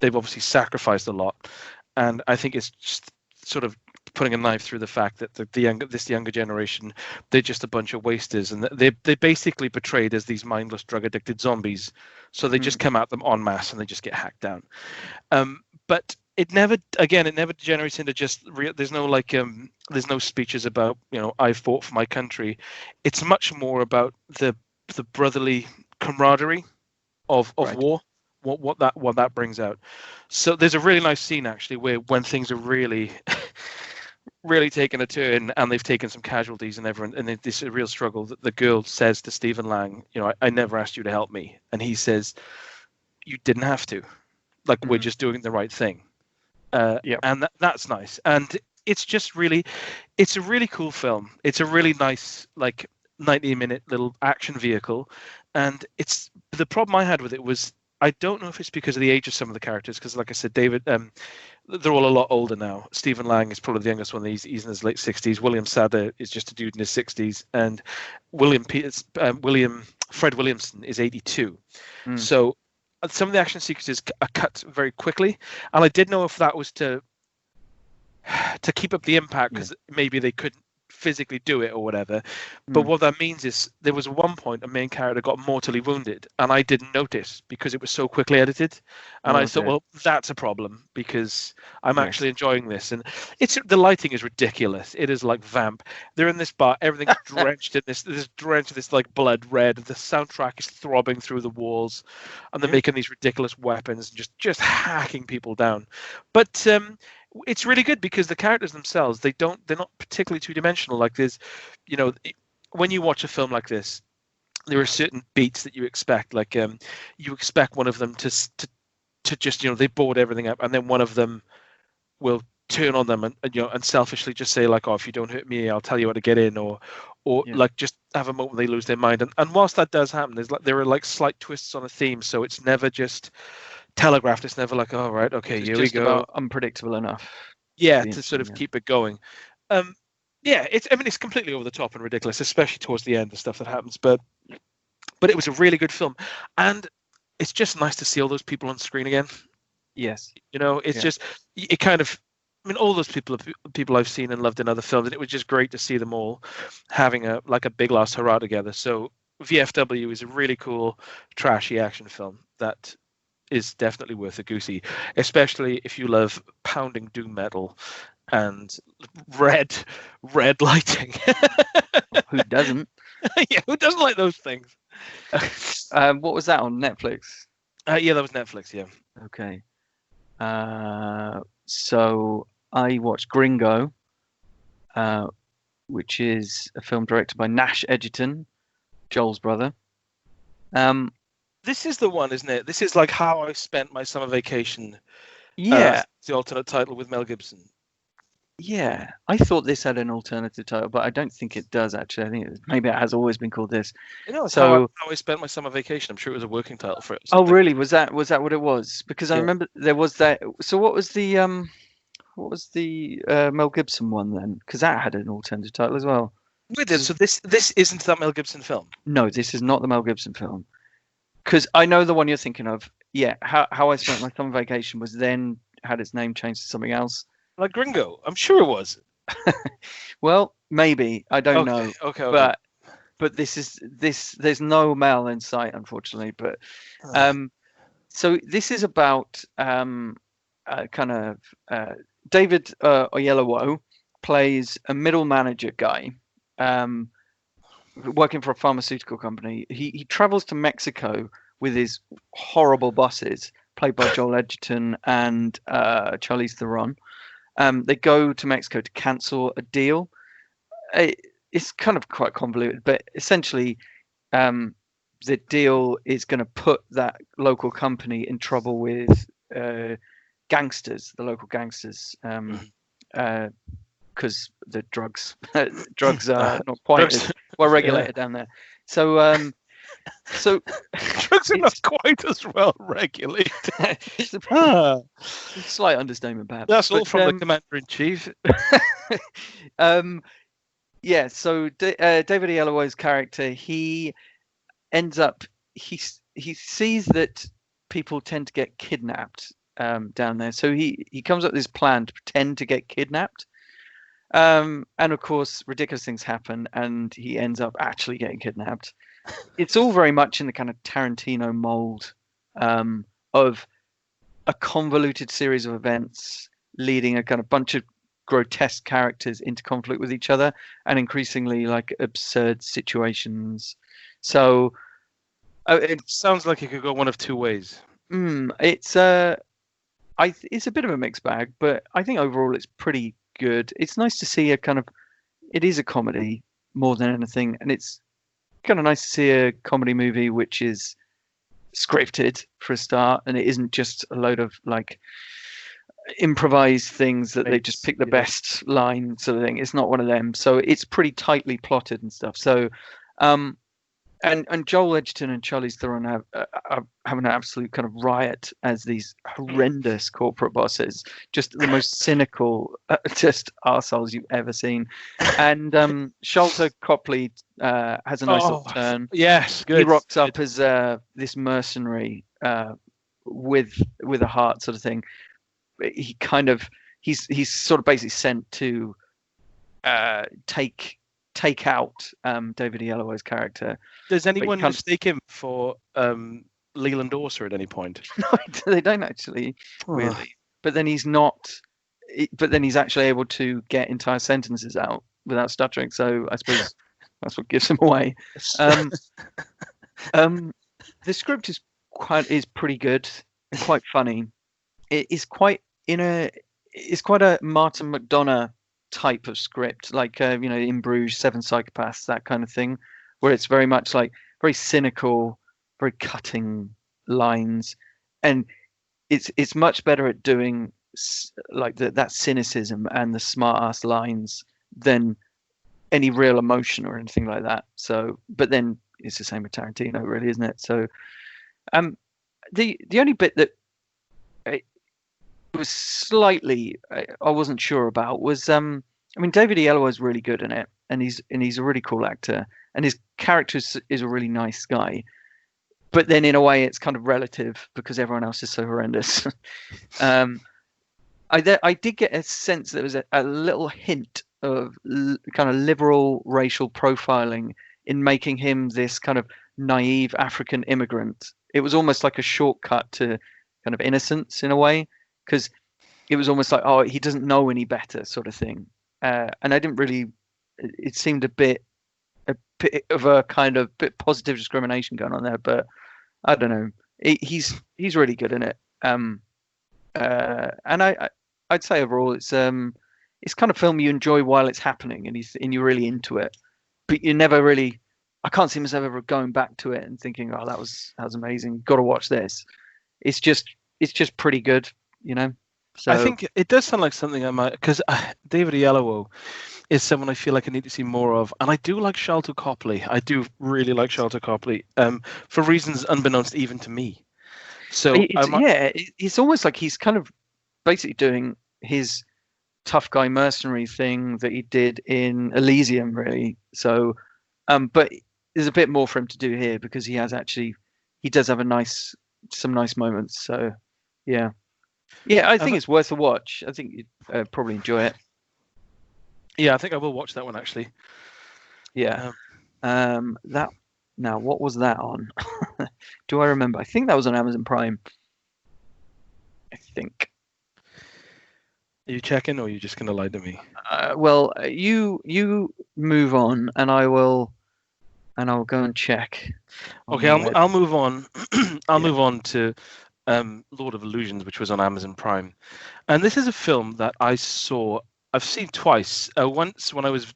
obviously sacrificed a lot. And I think it's just sort of putting a knife through the fact that the younger generation, they're just a bunch of wasters, and they're basically portrayed as these mindless, drug addicted zombies. So they just come at them en masse and they just get hacked down. But it never degenerates into just there's no speeches about, I fought for my country. It's much more about the brotherly camaraderie of Right. war, what that brings out. So there's a really nice scene actually where when things are really really taking a turn and they've taken some casualties and everyone, and this is a real struggle, that the girl says to Stephen Lang, I never asked you to help me, and he says, you didn't have to, like we're just doing the right thing. And that's nice. And it's just really, it's a really cool film. It's a really nice, like 90-minute little action vehicle. And it's the problem I had with it was, I don't know if it's because of the age of some of the characters, because like I said, David, they're all a lot older now. Stephen Lang is probably the youngest one. He's in his late 60s. William Sadler is just a dude in his 60s, and Fred Williamson is 82. So some of the action sequences are cut very quickly, and I didn't know if that was to keep up the impact, because maybe they couldn't physically do it or whatever. But what that means is there was one point a main character got mortally wounded, and I didn't notice because it was so quickly edited. And I thought, well, that's a problem, because I'm actually enjoying this. And the lighting is ridiculous. It is like vamp. They're in this bar, everything's drenched in this like blood red. The soundtrack is throbbing through the walls, and they're making these ridiculous weapons and just hacking people down. But it's really good because the characters themselves, they're not particularly two-dimensional. Like there's, when you watch a film like this, there are certain beats that you expect. Like you expect one of them to just, they board everything up, and then one of them will turn on them and selfishly just say like, oh, if you don't hurt me, I'll tell you how to get in, or like just have a moment they lose their mind. And whilst that does happen, there are like slight twists on a theme, so it's never just telegraphed. It's never like, oh, right, okay, here we go. About unpredictable enough. To sort of keep it going. It's completely over the top and ridiculous, especially towards the end, the stuff that happens. But it was a really good film, and it's just nice to see all those people on screen again. Yes, it's just it kind of. I mean, all those people I've seen and loved in other films, and it was just great to see them all having a big last hurrah together. So VFW is a really cool, trashy action film that is definitely worth a goosey, especially if you love pounding doom metal and red lighting. Who doesn't? Yeah, who doesn't like those things? What was that on Netflix? Yeah, that was Netflix. Yeah. Okay. So I watched Gringo, which is a film directed by Nash Edgerton, Joel's brother. This is the one, isn't it? This is like How I Spent My Summer Vacation. Yeah. The alternate title with Mel Gibson. Yeah. I thought this had an alternative title, but I don't think it does, actually. I think maybe it has always been called this. So How I Spent My Summer Vacation. I'm sure it was a working title for it. Oh, really? Was that what it was? Because I remember there was that. So what was the Mel Gibson one then? Because that had an alternative title as well. So this isn't that Mel Gibson film? No, this is not the Mel Gibson film. Because I know the one you're thinking of. Yeah, How I Spent My Summer Vacation was then had its name changed to something else. Like Gringo, I'm sure it was. Well, maybe, I don't know. Okay. But this. There's no Mel in sight, unfortunately. But so this is about David Oyelowo plays a middle manager guy. Working for a pharmaceutical company. He travels to Mexico with his horrible bosses, played by Joel Edgerton and Charlize Theron. They go to Mexico to cancel a deal. It's kind of quite convoluted, but essentially the deal is going to put that local company in trouble with gangsters, the local gangsters, because the drugs are not quite as well regulated down there. So So Drugs are not quite as well regulated. it's a slight understatement, perhaps. That's all from the Commander-in-Chief. Yeah, so David Oyelowo's character, he ends up he sees that people tend to get kidnapped down there, so he comes up with this plan to pretend to get kidnapped, and of course ridiculous things happen, and he ends up actually getting kidnapped. It's all very much in the kind of Tarantino mold of a convoluted series of events leading a kind of bunch of grotesque characters into conflict with each other and increasingly like absurd situations. So it sounds like it could go one of two ways. It's it's a bit of a mixed bag, but I think overall it's pretty good. It's nice to see it is a comedy more than anything, and it's kind of nice to see a comedy movie which is scripted for a start, and it isn't just a load of like improvised things that they just pick the best line sort of thing. It's not one of them. So it's pretty tightly plotted and stuff. So and Joel Edgerton and Charlize Theron have an absolute kind of riot as these horrendous corporate bosses, just the most cynical, just arseholes you've ever seen. And Sholto Copley has a nice little turn. Yes, good. He rocks up as this mercenary with a heart, sort of thing. He's sort of basically sent to take out David Oyelowo's character. Does anyone mistake him for Leland Orser at any point? No, they don't actually, really. But then he's not. But then he's actually able to get entire sentences out without stuttering. So I suppose that's what gives him away. The script is pretty good and quite funny. It's quite a Martin McDonagh type of script, like In Bruges, Seven Psychopaths, that kind of thing, where it's very much like very cynical, very cutting lines, and it's much better at doing like that cynicism and the smart ass lines than any real emotion or anything like that. So, but then it's the same with Tarantino, really, isn't it? So, the only bit that was slightly I wasn't sure about was David Oyelowo is really good in it, and he's a really cool actor, and his character is a really nice guy, but then in a way it's kind of relative because everyone else is so horrendous. I did get a sense there was a little hint of kind of liberal racial profiling in making him this kind of naive African immigrant. It was almost like a shortcut to kind of innocence in a way, because it was almost like, oh, he doesn't know any better sort of thing. And I didn't really, it seemed a bit of a kind of bit positive discrimination going on there, but I don't know. He's really good in it. And I'd say overall it's kind of film you enjoy while it's happening, and you're really into it, but you never really. I can't see myself ever going back to it and thinking, oh, that was amazing. Got to watch this. It's just pretty good, So I think it does sound like something I might, because David Oyelowo is someone I feel like I need to see more of, and I do like Sholto Copley. I do really like Sholto Copley, for reasons unbeknownst even to me. So it's almost like he's kind of basically doing his tough guy mercenary thing that he did in Elysium, really. So, but there's a bit more for him to do here because he does have some nice moments. So, yeah. Yeah, I think it's worth a watch. I think you'd probably enjoy it. Yeah, I think I will watch that one actually. Yeah. That now, what was that on? Do I remember? I think that was on Amazon Prime. I think. Are you checking, or are you just gonna lie to me? Well, you move on, and I'll go and check. Okay, I'll move on. I'll move on to Lord of Illusions, which was on Amazon Prime, and this is a film that I've seen twice. Once when I was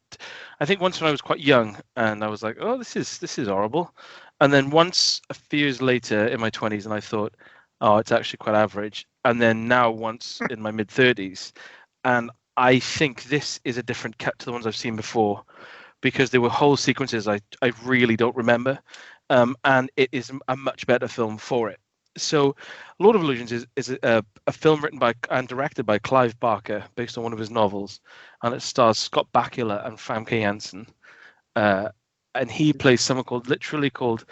quite young, and I was like, oh, this is horrible, and then once a few years later in my 20s, and I thought, oh, it's actually quite average, and then now once in my mid-30s, and I think this is a different cut to the ones I've seen before, because there were whole sequences I really don't remember. and it is a much better film for it. So, Lord of Illusions is a film written by and directed by Clive Barker, based on one of his novels, and it stars Scott Bakula and Famke Janssen, and he plays someone literally called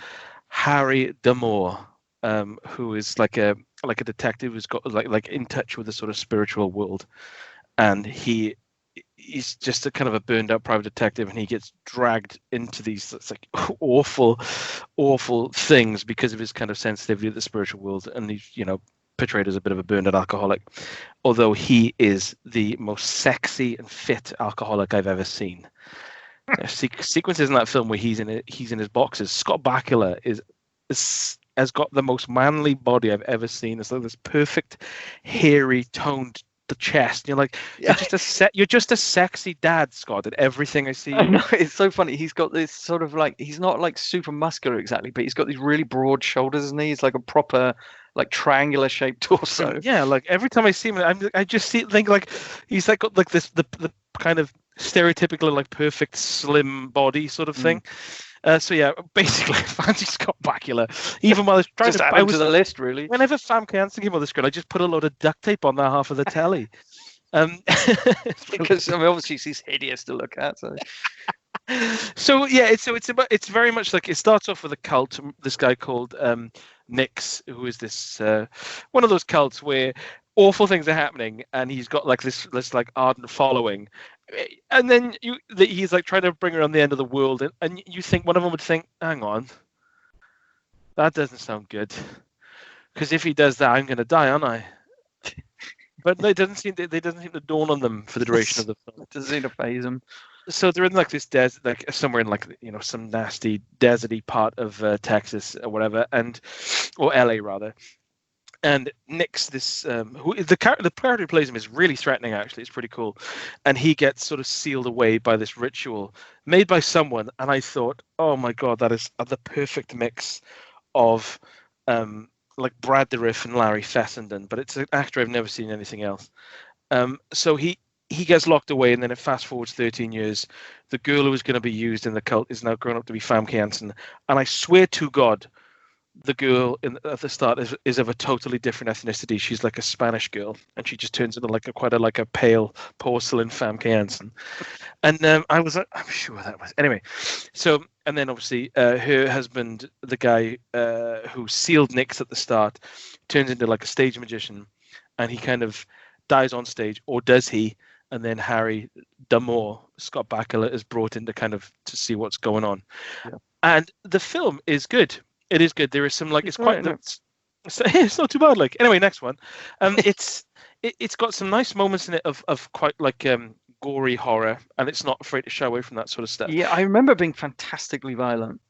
Harry D'Amour, who is like a detective who's got like in touch with the sort of spiritual world, and he's just a kind of a burned out private detective, and he gets dragged into these like awful things because of his kind of sensitivity to the spiritual world, and he's portrayed as a bit of a burned out alcoholic, although he is the most sexy and fit alcoholic I've ever seen. Sequences in that film where he's in his boxes. Scott Bakula has got the most manly body I've ever seen. It's like this perfect hairy toned the chest. You're like, you're just a sexy dad, Scott, at everything I see. I know, it's so funny. He's got this sort of like, he's not like super muscular exactly, but he's got these really broad shoulders, and he's like a proper like triangular shaped torso. Yeah, like every time I see him, I just think like he's like got like this the kind of stereotypical like perfect slim body sort of thing. So yeah, basically, I fancy Scott Bakula. Even while I was trying to add him to the list, really. Whenever Famke Janssen came on the screen, I just put a load of duct tape on that half of the telly. Because I mean, obviously she's hideous to look at. So yeah, it's very much like it starts off with a cult. This guy called Nix, who is this one of those cults where awful things are happening, and he's got like this like ardent following. And then he's like trying to bring around the end of the world, and you think one of them would think, hang on, that doesn't sound good, because if he does that, I'm going to die, aren't I? But they doesn't seem to dawn on them for the duration of the film. It doesn't seem to faze them. So they're in like this desert, like somewhere in like some nasty deserty part of Texas or whatever, or LA rather. And Nix, the character who plays him is really threatening. Actually, it's pretty cool, and he gets sort of sealed away by this ritual made by someone. And I thought, oh my god, that is the perfect mix of like Brad Dourif and Larry Fessenden, but it's an actor I've never seen anything else. So he gets locked away, and then it fast forwards 13 years. The girl who was going to be used in the cult is now grown up to be Famke Janssen, and I swear to God, the girl at the start is of a totally different ethnicity. She's like a Spanish girl, and she just turns into quite a pale porcelain Famke Janssen. And I was like, I'm sure that was anyway. So, and then obviously her husband, the guy who sealed Nix at the start, turns into like a stage magician, and he kind of dies on stage, or does he? And then Harry D'Amour, Scott Bakula, is brought in to see what's going on. Yeah. And the film is good. It is good. There is some it's quite nuts. It's not too bad. Like anyway, next one. It's got some nice moments in it of quite like gory horror, and it's not afraid to shy away from that sort of stuff. Yeah, I remember being fantastically violent.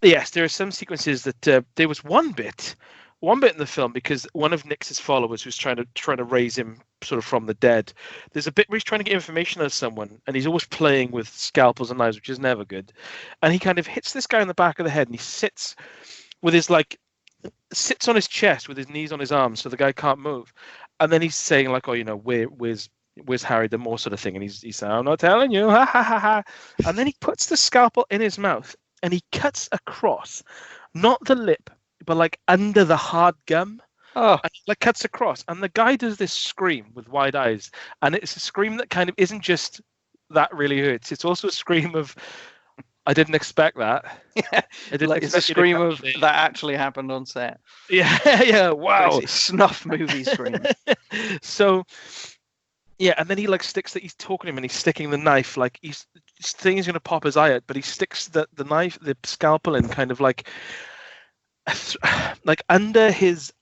Yes, there are some sequences that there was one bit in the film, because one of Nix's followers who's trying to raise him sort of from the dead. There's a bit where he's trying to get information out of someone, and he's always playing with scalpels and knives, which is never good. And he kind of hits this guy in the back of the head, and he sits on his chest with his knees on his arms, so the guy can't move. And then he's saying like, oh, where's Harry D'Amour sort of thing, and he's saying, I'm not telling you, ha ha ha ha. And then he puts the scalpel in his mouth, and he cuts across, not the lip, but like under the hard gum. Oh. And like cuts across, and the guy does this scream with wide eyes, and it's a scream that kind of isn't just that really hurts. It's also a scream of, I didn't expect that. Yeah, it's a scream of that actually happened on set. Yeah, wow. Snuff movie scream. So, yeah, and then he like sticks that he's talking to him, and he's sticking the knife, like he's thinking he's going to pop his eye out, but he sticks the knife, the scalpel in kind of like under his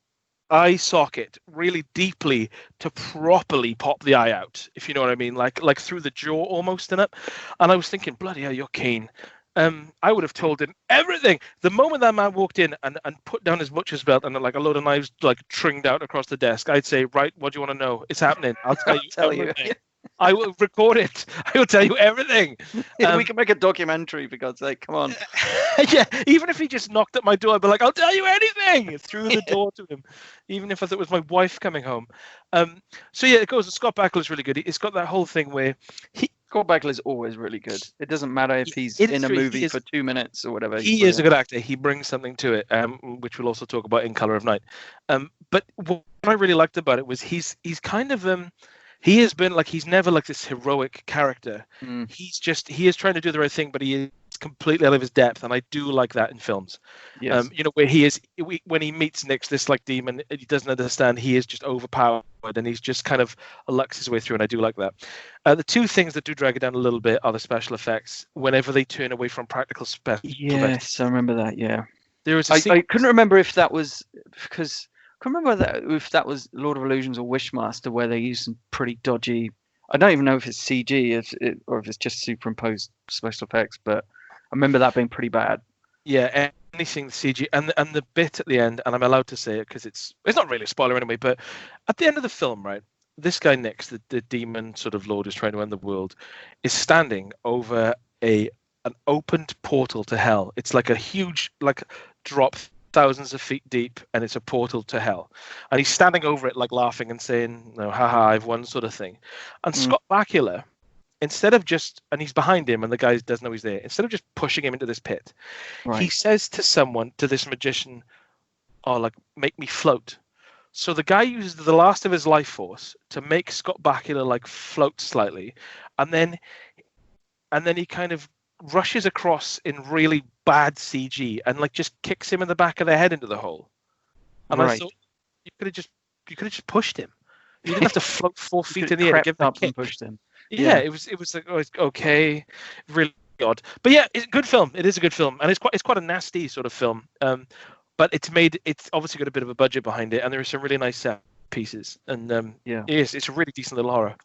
eye socket really deeply to properly pop the eye out, if you know what I mean, like through the jaw almost in it. And I was thinking, bloody hell, you're keen. I would have told him everything. The moment that man walked in and put down his butcher's belt and like a load of knives like tringed out across the desk, I'd say, right, what do you want to know? It's happening. I'll tell you everything. I will record it. I will tell you everything. We can make a documentary, for God's sake. Come on. Yeah, even if he just knocked at my door, I'd be like, I'll tell you anything through the door to him, even if I thought it was my wife coming home. So yeah, it goes. Scott Bakula is really good. It's got that whole thing where Scott Bakula's always really good. It doesn't matter if he's It is in a true. movie for 2 minutes or whatever. He is a good actor. He brings something to it, which we'll also talk about in Color of Night. But what I really liked about it was he's kind of he has been like, he's never like this heroic character. He is trying to do the right thing, but he is completely out of his depth, and I do like that in films. Yes. Where when he meets Nyx, this like demon, he doesn't understand. He is just overpowered, and he's just kind of lucks his way through, and I do like that. The two things that do drag it down a little bit are the special effects. Whenever they turn away from practical special effects. Yes, I remember that. Yeah, there was. I couldn't remember if that was because I couldn't remember if that was Lord of Illusions or Wishmaster, where they used some pretty dodgy. I don't even know if it's CG or if it's just superimposed special effects, but I remember that being pretty bad. Yeah, anything CG, and the bit at the end, and I'm allowed to say it because it's not really a spoiler anyway. But at the end of the film, right, this guy Nyx, the demon sort of lord who's trying to end the world, is standing over an opened portal to hell. It's like a huge drop thousands of feet deep, and it's a portal to hell. And he's standing over it like laughing and saying, "No, haha, I've won," sort of thing. And Scott Bakula, instead of and he's behind him and the guy doesn't know he's there, instead of just pushing him into this pit, he says to this magician, "Oh, like, make me float." So the guy uses the last of his life force to make Scott Bakula like float slightly, and then he kind of rushes across in really bad CG and like just kicks him in the back of the head into the hole. And I thought, you could have just pushed him. You didn't have to float 4 feet in the air to give him a kick. And pushed him. Yeah, it was like, oh, okay, really odd. But yeah, it's a good film. It is a good film, and it's quite a nasty sort of film. But it's obviously got a bit of a budget behind it, and there are some really nice set pieces. And it's a really decent little horror.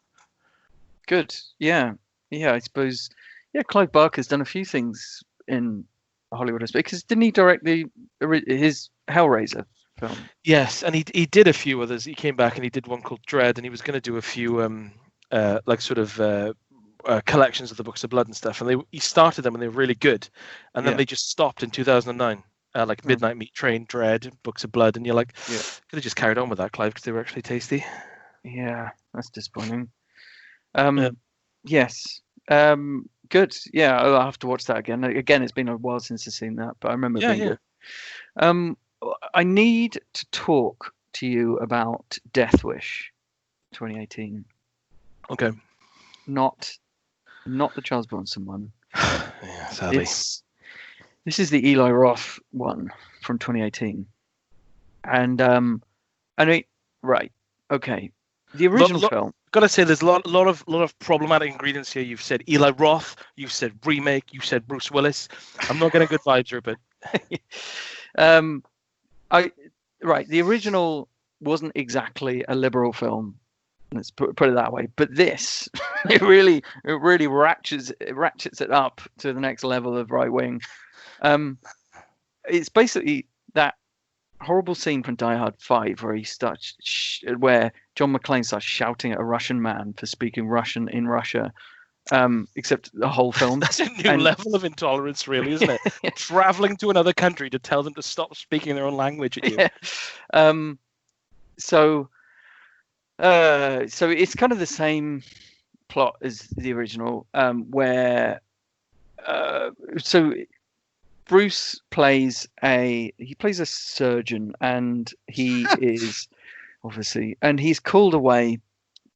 Good. Yeah. I suppose. Yeah, Clive Barker's done a few things in Hollywood, because didn't he direct his Hellraiser film? Yes, and he did a few others. He came back and he did one called Dread, and he was going to do a few collections of the Books of Blood and stuff. And he started them, and they were really good, and then they just stopped in 2009. Like Midnight Meat Train, Dread, Books of Blood, and you're like, could have just carried on with that, Clive, because they were actually tasty. Yeah, that's disappointing. Yes. Good. Yeah, I'll have to watch that again. Again, it's been a while since I've seen that, but I remember being good. I need to talk to you about Deathwish 2018. Okay. Not the Charles Bronson one. Yeah, sadly. This is the Eli Roth one from 2018. And okay. The original film. Gotta say, there's a lot of problematic ingredients here. You've said Eli Roth, you've said remake, you said Bruce Willis. I'm not getting good vibes here, but the original wasn't exactly a liberal film. Let's put it that way. But this, it really ratchets it up to the next level of right wing. It's basically that horrible scene from Die Hard 5 where John McClane starts shouting at a Russian man for speaking Russian in Russia. Except the whole film. That's a new level of intolerance, really, isn't it? Traveling to another country to tell them to stop speaking their own language at you. Yeah. So it's kind of the same plot as the original, where Bruce plays a surgeon, and he is obviously, and he's called away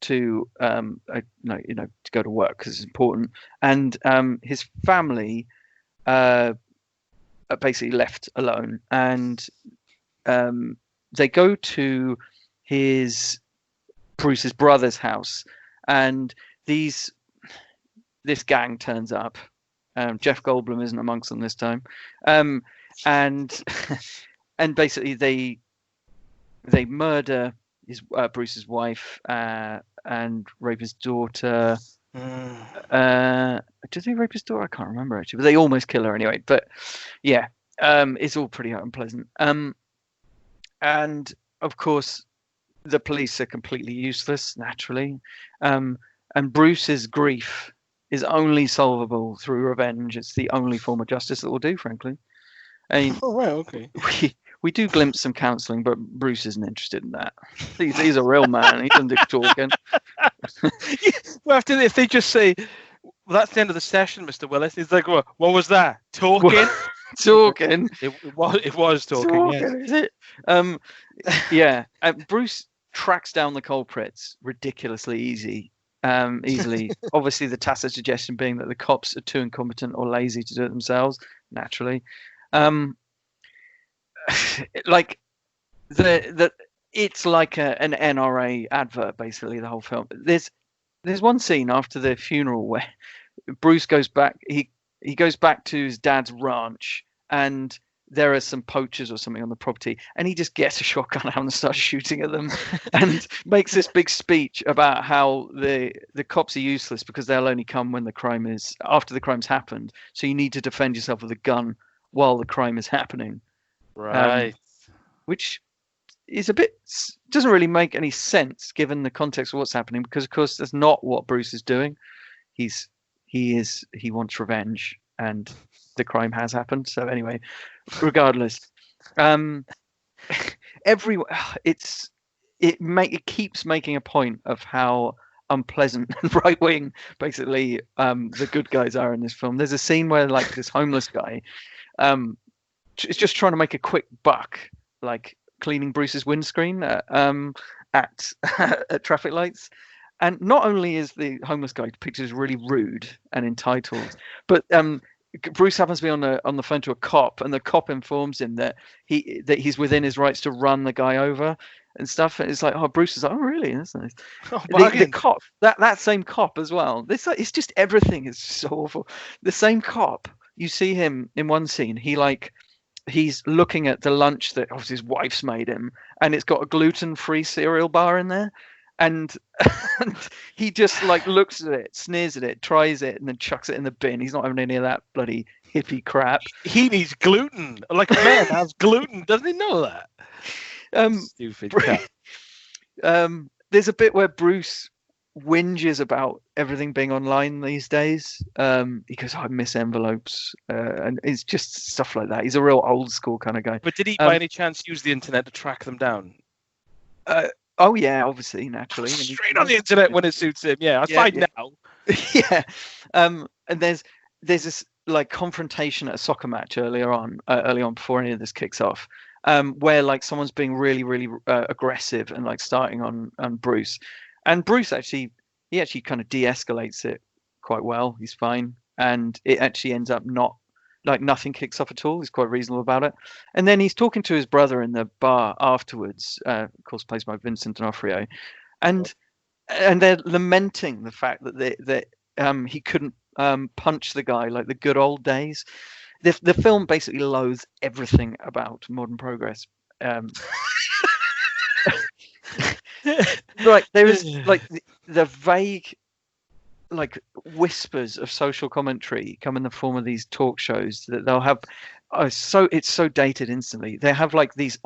to to go to work because it's important, and his family are basically left alone, and they go to Bruce's brother's house, and this gang turns up. Jeff Goldblum isn't amongst them this time, and basically they murder Bruce's wife and rape his daughter. Did they rape his daughter? I can't remember actually, but they almost kill her anyway. But yeah, it's all pretty unpleasant. And of course, the police are completely useless, naturally, and Bruce's grief is only solvable through revenge. It's the only form of justice that will do, frankly. I mean, okay. We do glimpse some counselling, but Bruce isn't interested in that. He's a real man. He doesn't do talking. Well, if they just say, that's the end of the session, Mr. Willis. He's like, what was that? Talking? Talking. It was talking, yes. Is it? Yeah. Bruce tracks down the culprits ridiculously easily. Obviously, the tacit suggestion being that the cops are too incompetent or lazy to do it themselves, naturally. Like it's like an NRA advert, basically, the whole film. There's one scene after the funeral where Bruce goes back. He goes back to his dad's ranch, and there are some poachers or something on the property, and he just gets a shotgun out and starts shooting at them, and makes this big speech about how the cops are useless because they'll only come when after the crime's happened. So you need to defend yourself with a gun while the crime is happening. Right. Which is doesn't really make any sense given the context of what's happening, because of course that's not what Bruce is doing. He wants revenge, and the crime has happened. So anyway, regardless, it keeps making a point of how unpleasant and right wing basically the good guys are in this film. There's a scene where like this homeless guy is just trying to make a quick buck, like cleaning Bruce's windscreen at traffic lights. And not only is the homeless guy pictured as really rude and entitled, but Bruce happens to be on the phone to a cop, and the cop informs him that he's within his rights to run the guy over and stuff. And it's like, oh, Bruce is like, oh, really? That's nice. Oh, the cop, that same cop as well. It's just everything is so awful. The same cop, you see him in one scene. He's looking at the lunch that obviously his wife's made him, and it's got a gluten-free cereal bar in there. And he just like looks at it, sneers at it, tries it, and then chucks it in the bin. He's not having any of that bloody hippie crap. He needs gluten. Like a man has gluten. Doesn't he know that? Stupid cat. There's a bit where Bruce whinges about everything being online these days. He goes, I miss envelopes. And it's just stuff like that. He's a real old school kind of guy. But did he by any chance use the internet to track them down? Oh yeah, obviously, naturally. Straight on the internet when it suits him. Yeah, now. Yeah. And there's this like confrontation at a soccer match early on before any of this kicks off, where like someone's being really, really aggressive and like starting on Bruce, and Bruce actually kind of de-escalates it quite well. He's fine, and it actually ends up not. Like nothing kicks off at all. He's quite reasonable about it. And then he's talking to his brother in the bar afterwards, of course, played by Vincent D'Onofrio, and they're lamenting the fact that he couldn't punch the guy like the good old days. The film basically loathes everything about modern progress. Right, there is like the vague like whispers of social commentary come in the form of these talk shows that they'll have. It's so dated instantly. They have like these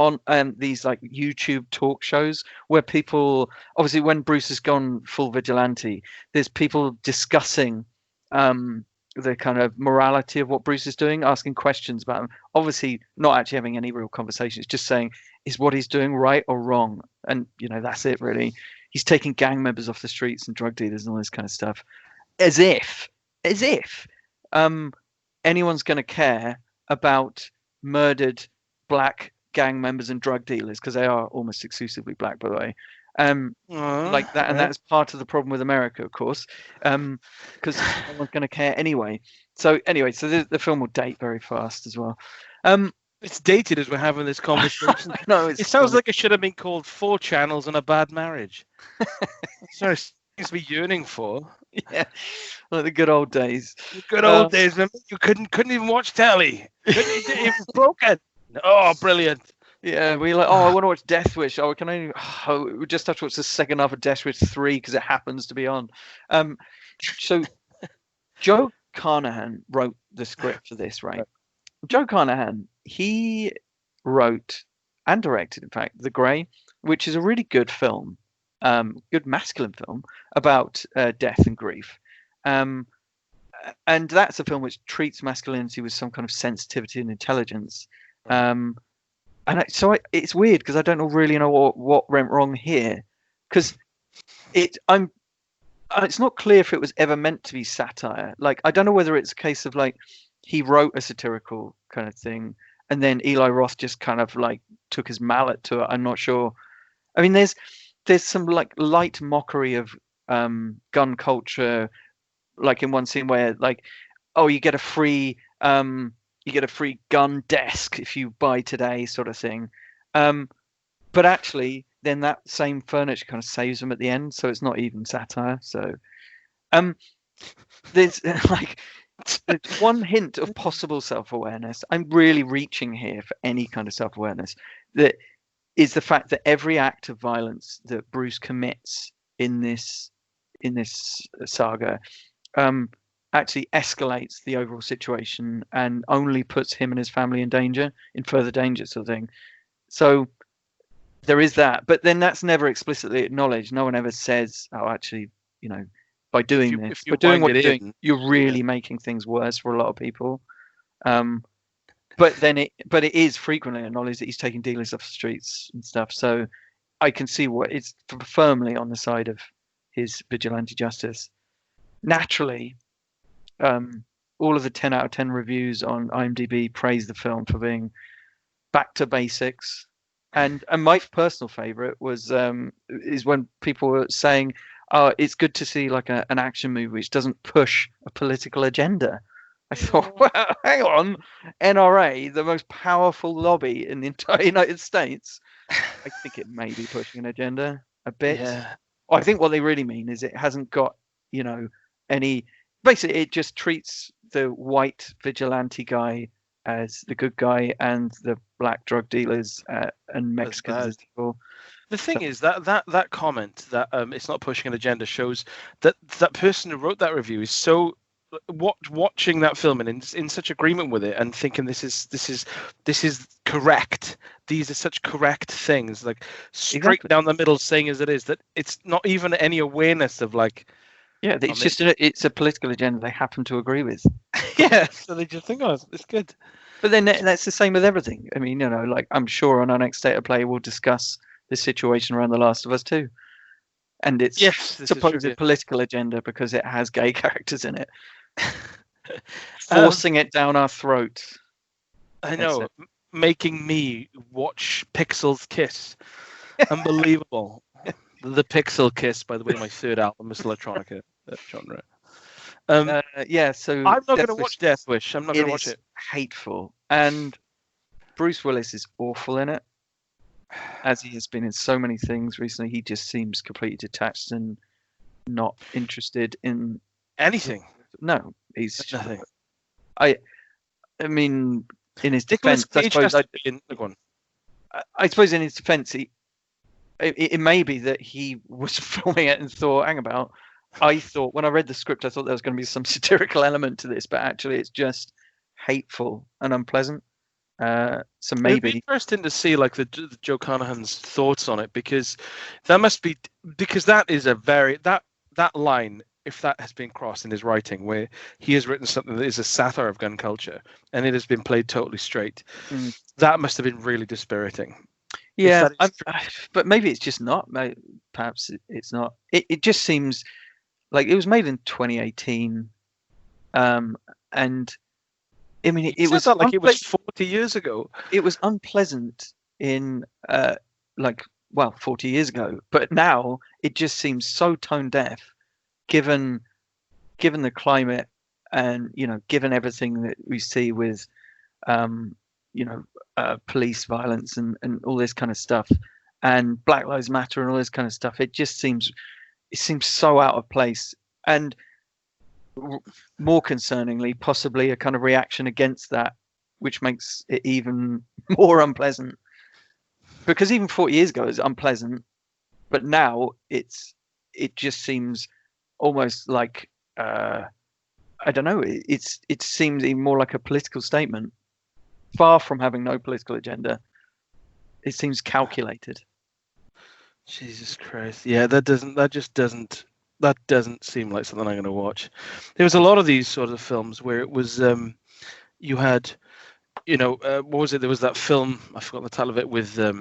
these like YouTube talk shows where people, obviously when Bruce has gone full vigilante, there's people discussing the kind of morality of what Bruce is doing, asking questions about him, obviously not actually having any real conversations, just saying, is what he's doing right or wrong? And that's it really. He's taking gang members off the streets and drug dealers and all this kind of stuff, as if anyone's going to care about murdered black gang members and drug dealers, because they are almost exclusively black, by the way. Like that, and that's part of the problem with America, of course, because no one's going to care anyway. So the film will date very fast as well. It's dated as we're having this conversation. No, it sounds like it should have been called 4 Channels and a Bad Marriage. Sorry, things to be yearning for. Yeah, like the good old days. The good old days, remember? You couldn't even watch telly. It was broken. Oh, brilliant. Yeah, we like. Oh, I want to watch Deathwish. Oh, we can only. Oh, we just have to watch the second half of Deathwish 3 because it happens to be on. So Joe Carnahan wrote the script for this, right? Joe Carnahan, he wrote and directed, in fact, The Grey, which is a really good film, good masculine film about death and grief. And that's a film which treats masculinity with some kind of sensitivity and intelligence. So it's weird because I don't really know what went wrong here, because I'm it's not clear if it was ever meant to be satire. Like, I don't know whether it's a case of like he wrote a satirical kind of thing, and then Eli Roth just kind of like took his mallet to it. I'm not sure. I mean, there's some like light mockery of gun culture, like in one scene where like, oh, you get a free gun desk if you buy today, sort of thing. But actually, then that same furniture kind of saves them at the end, so it's not even satire. So, there's like there's one hint of possible self-awareness. I'm really reaching here for any kind of self-awareness. That is the fact that every act of violence that Bruce commits in this saga actually escalates the overall situation and only puts him and his family in further danger, sort of thing. So there is that, but then that's never explicitly acknowledged. No one ever says, "Oh, actually, by doing what you're doing, you're really making things worse for a lot of people." But it is frequently acknowledged that he's taking dealers off the streets and stuff. So I can see what it's firmly on the side of his vigilante justice. Naturally, all of the 10 out of 10 reviews on IMDb praise the film for being back to basics. And my personal favorite is when people were saying, "Oh, it's good to see like an action movie which doesn't push a political agenda." I thought, well, hang on, NRA, the most powerful lobby in the entire United States. I think it may be pushing an agenda a bit. Yeah. I think what they really mean is it hasn't got, any. Basically, it just treats the white vigilante guy as the good guy and the black drug dealers and Mexicans as people. The thing is that comment that it's not pushing an agenda shows that person who wrote that review is so watching that film and in such agreement with it and thinking this is correct. These are such correct things, like straight down the middle, saying as it is, that it's not even any awareness of like. Yeah, it's it's a political agenda they happen to agree with. Yeah, so they just think, oh, it's good. But then that's the same with everything. I mean, like I'm sure on our next State of Play we'll discuss the situation around The Last of Us 2. And it's supposed political agenda because it has gay characters in it. Forcing it down our throat. I know. Making me watch Pixels Kiss. Unbelievable. The Pixel Kiss, by the way, my third album is electronica genre. So I'm not going to watch Deathwish. I'm not going to watch it. Hateful. And Bruce Willis is awful in it. As he has been in so many things recently, he just seems completely detached and not interested in anything. No, he's nothing. I mean, in his defense, I suppose in his defense, it may be that he was filming it and thought, hang about. I thought when I read the script, I thought there was going to be some satirical element to this, but actually it's just hateful and unpleasant. So maybe it'd be interesting to see like the Joe Carnahan's thoughts on it, because that is a very that line, if that has been crossed in his writing, where he has written something that is a satire of gun culture and it has been played totally straight, that must have been really dispiriting. Yeah, but maybe it's just not. Perhaps it's not. It just seems like it was made in 2018, and I mean it was like it was 40 years ago. It was unpleasant in 40 years ago, but now it just seems so tone deaf, given the climate and given everything that we see with police violence and all this kind of stuff, and Black Lives Matter and all this kind of stuff. It seems so out of place, and more concerningly, possibly a kind of reaction against that, which makes it even more unpleasant. Because even 40 years ago it was unpleasant, but now it just seems almost like I don't know. It seems even more like a political statement. Far from having no political agenda, it seems calculated. Jesus Christ! Yeah, that just doesn't seem like something I'm going to watch. There was a lot of these sort of films where it was you had, what was it? There was that film, I forgot the title of it, with there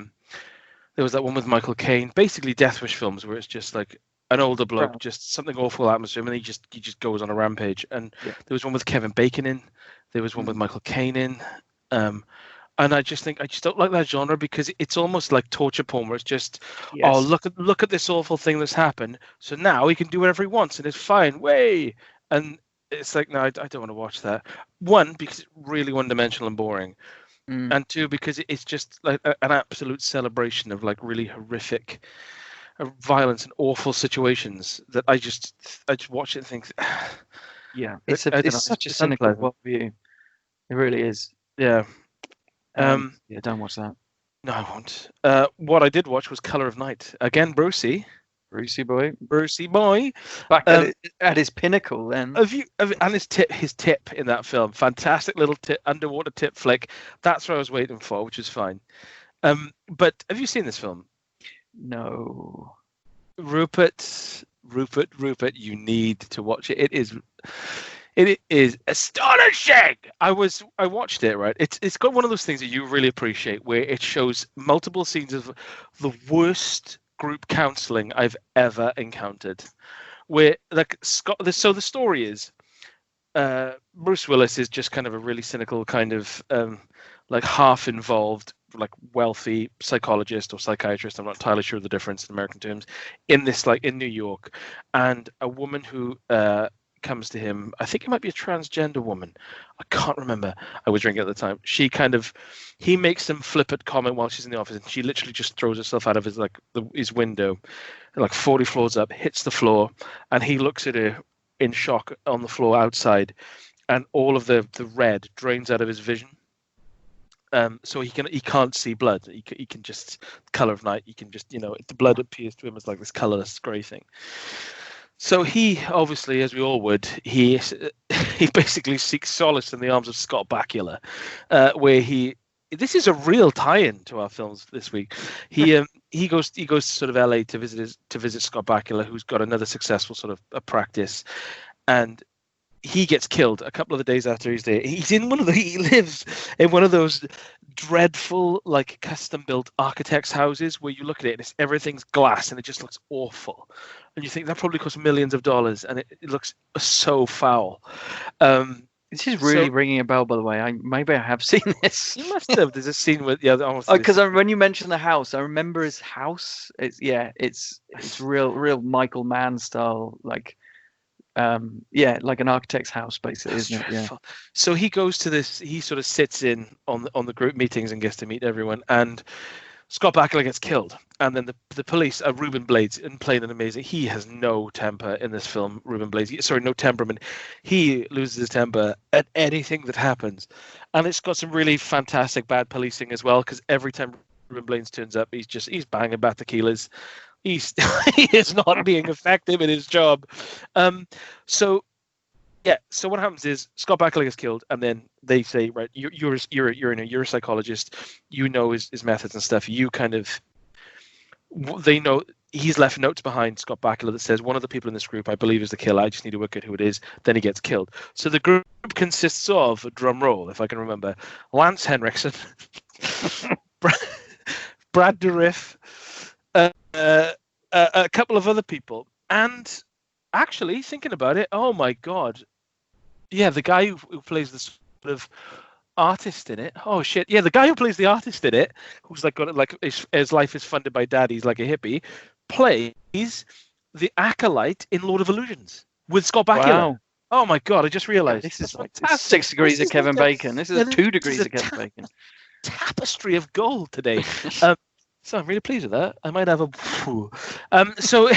was that one with Michael Caine. Basically, Deathwish films where it's just like an older bloke, Right. just something awful happens to him, and he just goes on a rampage. And Yeah. there was one with Kevin Bacon in, there was one with Michael Caine in, and I just don't like that genre because it's almost like torture porn, where it's just, oh, Yes. look at this awful thing that's happened, so now he can do whatever he wants and it's fine, way. And it's like, no, I don't want to watch that. One, because it's really one-dimensional and boring, and two, because it's just like an absolute celebration of like really horrific violence and awful situations that I just watch it and think, Yeah. I don't know, It's such a it's cynical unpleasant. worldview. It really is. Yeah. Yeah. Don't watch that. No, I won't. What I did watch was Color of Night. Again, Brucey Brucey boy. back at his pinnacle. Then And his tip in that film, fantastic little underwater tip flick. That's what I was waiting for, which is fine. But have you seen this film? no. Rupert, you need to watch it. It is astonishing. I watched it, right? It's got one of those things that you really appreciate, where it shows multiple scenes of the worst group counseling I've ever encountered. Where like so the story is, Bruce Willis is just kind of a really cynical kind of like half involved, like wealthy psychologist or psychiatrist, I'm not entirely sure of the difference in American terms, in this, like in New York. And a woman who comes to him, I think it might be a transgender woman, I can't remember, I was drinking at the time. He makes some flippant comment while she's in the office, and she literally just throws herself out of his window, like 40 floors up, hits the floor, and he looks at her in shock on the floor outside, and all of the red drains out of his vision. So he can't see blood. He can just, Color of Night. He can just, the blood appears to him as like this colorless grey thing. So he obviously, as we all would, he basically seeks solace in the arms of Scott Bakula, where this is a real tie-in to our films this week. He goes to sort of LA to visit Scott Bakula, who's got another successful sort of a practice, and he gets killed a couple of the days after he's there. He lives in one of those dreadful, like custom-built architects' houses where you look at it and everything's glass and it just looks awful. And you think that probably cost millions of dollars, and it looks so foul. This is really ringing a bell, by the way. Maybe I have seen this. You must have. There's a scene with because when you mentioned the house, I remember his house. It's real Michael Mann style, like like an architect's house, basically, isn't it? Yeah. So he goes to this. He sort of sits in on the group meetings and gets to meet everyone. And Scott Bakula gets killed, and then the police are Ruben Blades, and playing an amazing. He has no temper in this film. Ruben Blades, sorry, no temperament. He loses his temper at anything that happens, and it's got some really fantastic bad policing as well. Because every time Ruben Blades turns up, he's banging back tequilas. He is not being effective in his job. So what happens is Scott Bakula gets killed, and then they say, right, you're a psychologist, you know his methods and stuff. You kind of, they know he's left notes behind Scott Bakula that says one of the people in this group I believe is the killer. I just need to work out who it is. Then he gets killed. So the group consists of, drum roll if I can remember, Lance Henriksen, Brad Dourif, a couple of other people, and actually thinking about it, oh my god, yeah, the guy who plays the sort of artist in it. Oh shit, yeah, the guy who plays the artist in it, who's like got it, like his life is funded by dad, he's like a hippie, plays the acolyte in Lord of Illusions with Scott Bakula. Wow. Oh my god, I just realised this is like 6 degrees of Kevin Bacon. This is 2 degrees of Kevin Bacon. Tapestry of gold today. So I'm really pleased with that. I might have a. So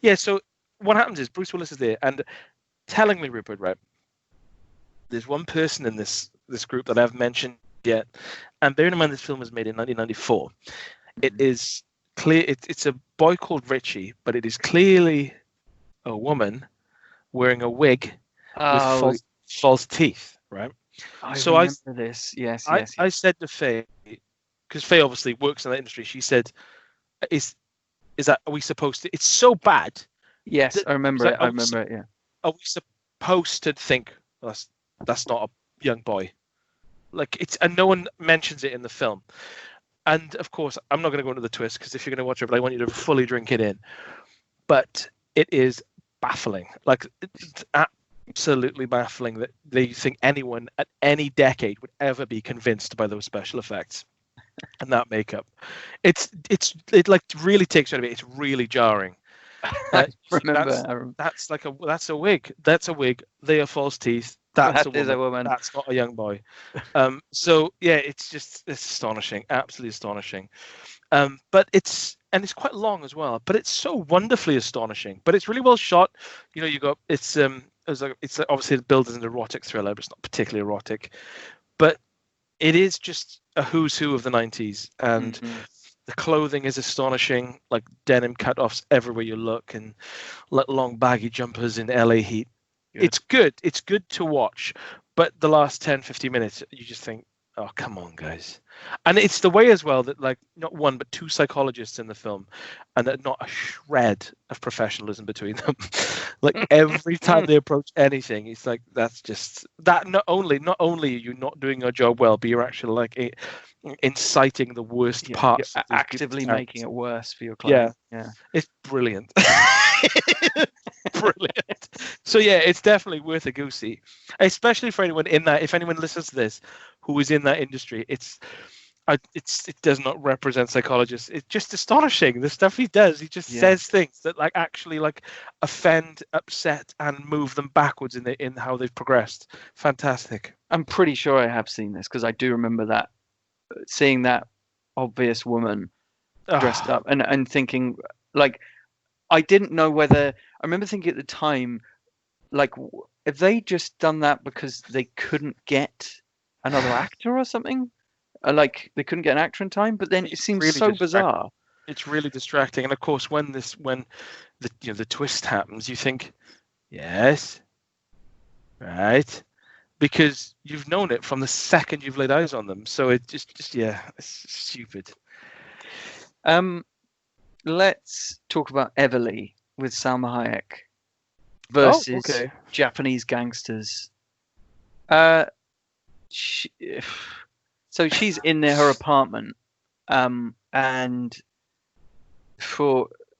yeah. So what happens is Bruce Willis is there, and tellingly, Rupert, right? There's one person in this group that I've mentioned yet, and bearing in mind this film was made in 1994, it is clear it's a boy called Richie, but it is clearly a woman wearing a wig with false teeth, right? I remember this. Yes. I said to Faye, because Faye obviously works in that industry, she said, "Is that, are we supposed to? It's so bad." Yes, I remember it. I remember it. Yeah. Are we supposed to think that's not a young boy? Like and no one mentions it in the film. And of course, I'm not going to go into the twist because if you're going to watch it, but I want you to fully drink it in. but it is baffling. Like, it's absolutely baffling that they think anyone at any decade would ever be convinced by those special effects and that makeup. It like really takes you out of it. It's really jarring. I remember. That's a wig. That's a wig. They are false teeth. That's That is a woman. That's not a young boy. So yeah, it's astonishing, absolutely astonishing. But it's quite long as well. But it's so wonderfully astonishing. But it's really well shot. You know, it's obviously it builds as an erotic thriller, but it's not particularly erotic. But it is just a who's who of the 90s, and the clothing is astonishing, like denim cut-offs everywhere you look, and long baggy jumpers in LA heat. Good. It's good to watch, but the last 10-15 minutes you just think, oh, come on, guys. And it's the way as well that, like, not one but two psychologists in the film, and that not a shred of professionalism between them. Like, every time they approach anything, it's like, that's just that. Not only are you not doing your job well, but you're actually like inciting the worst parts, actively making it worse for your client. Yeah. It's brilliant. Brilliant. So yeah, it's definitely worth a goosey, especially for anyone in that. If anyone listens to this who is in that industry, it does not represent psychologists. It's just astonishing the stuff he does. He just says things that like actually like offend, upset, and move them backwards in how they've progressed. Fantastic. I'm pretty sure I have seen this because I do remember seeing that obvious woman dressed up and thinking, like, I didn't know whether, I remember thinking at the time, like, if they just done that because they couldn't get another actor or something, like they couldn't get an actor in time, but then it seems really so bizarre. It's really distracting, and of course when the twist happens, you think, yes, right, because you've known it from the second you've laid eyes on them. So it just it's stupid. Let's talk about Everly with Salma Hayek versus Japanese gangsters. So she's in her apartment, and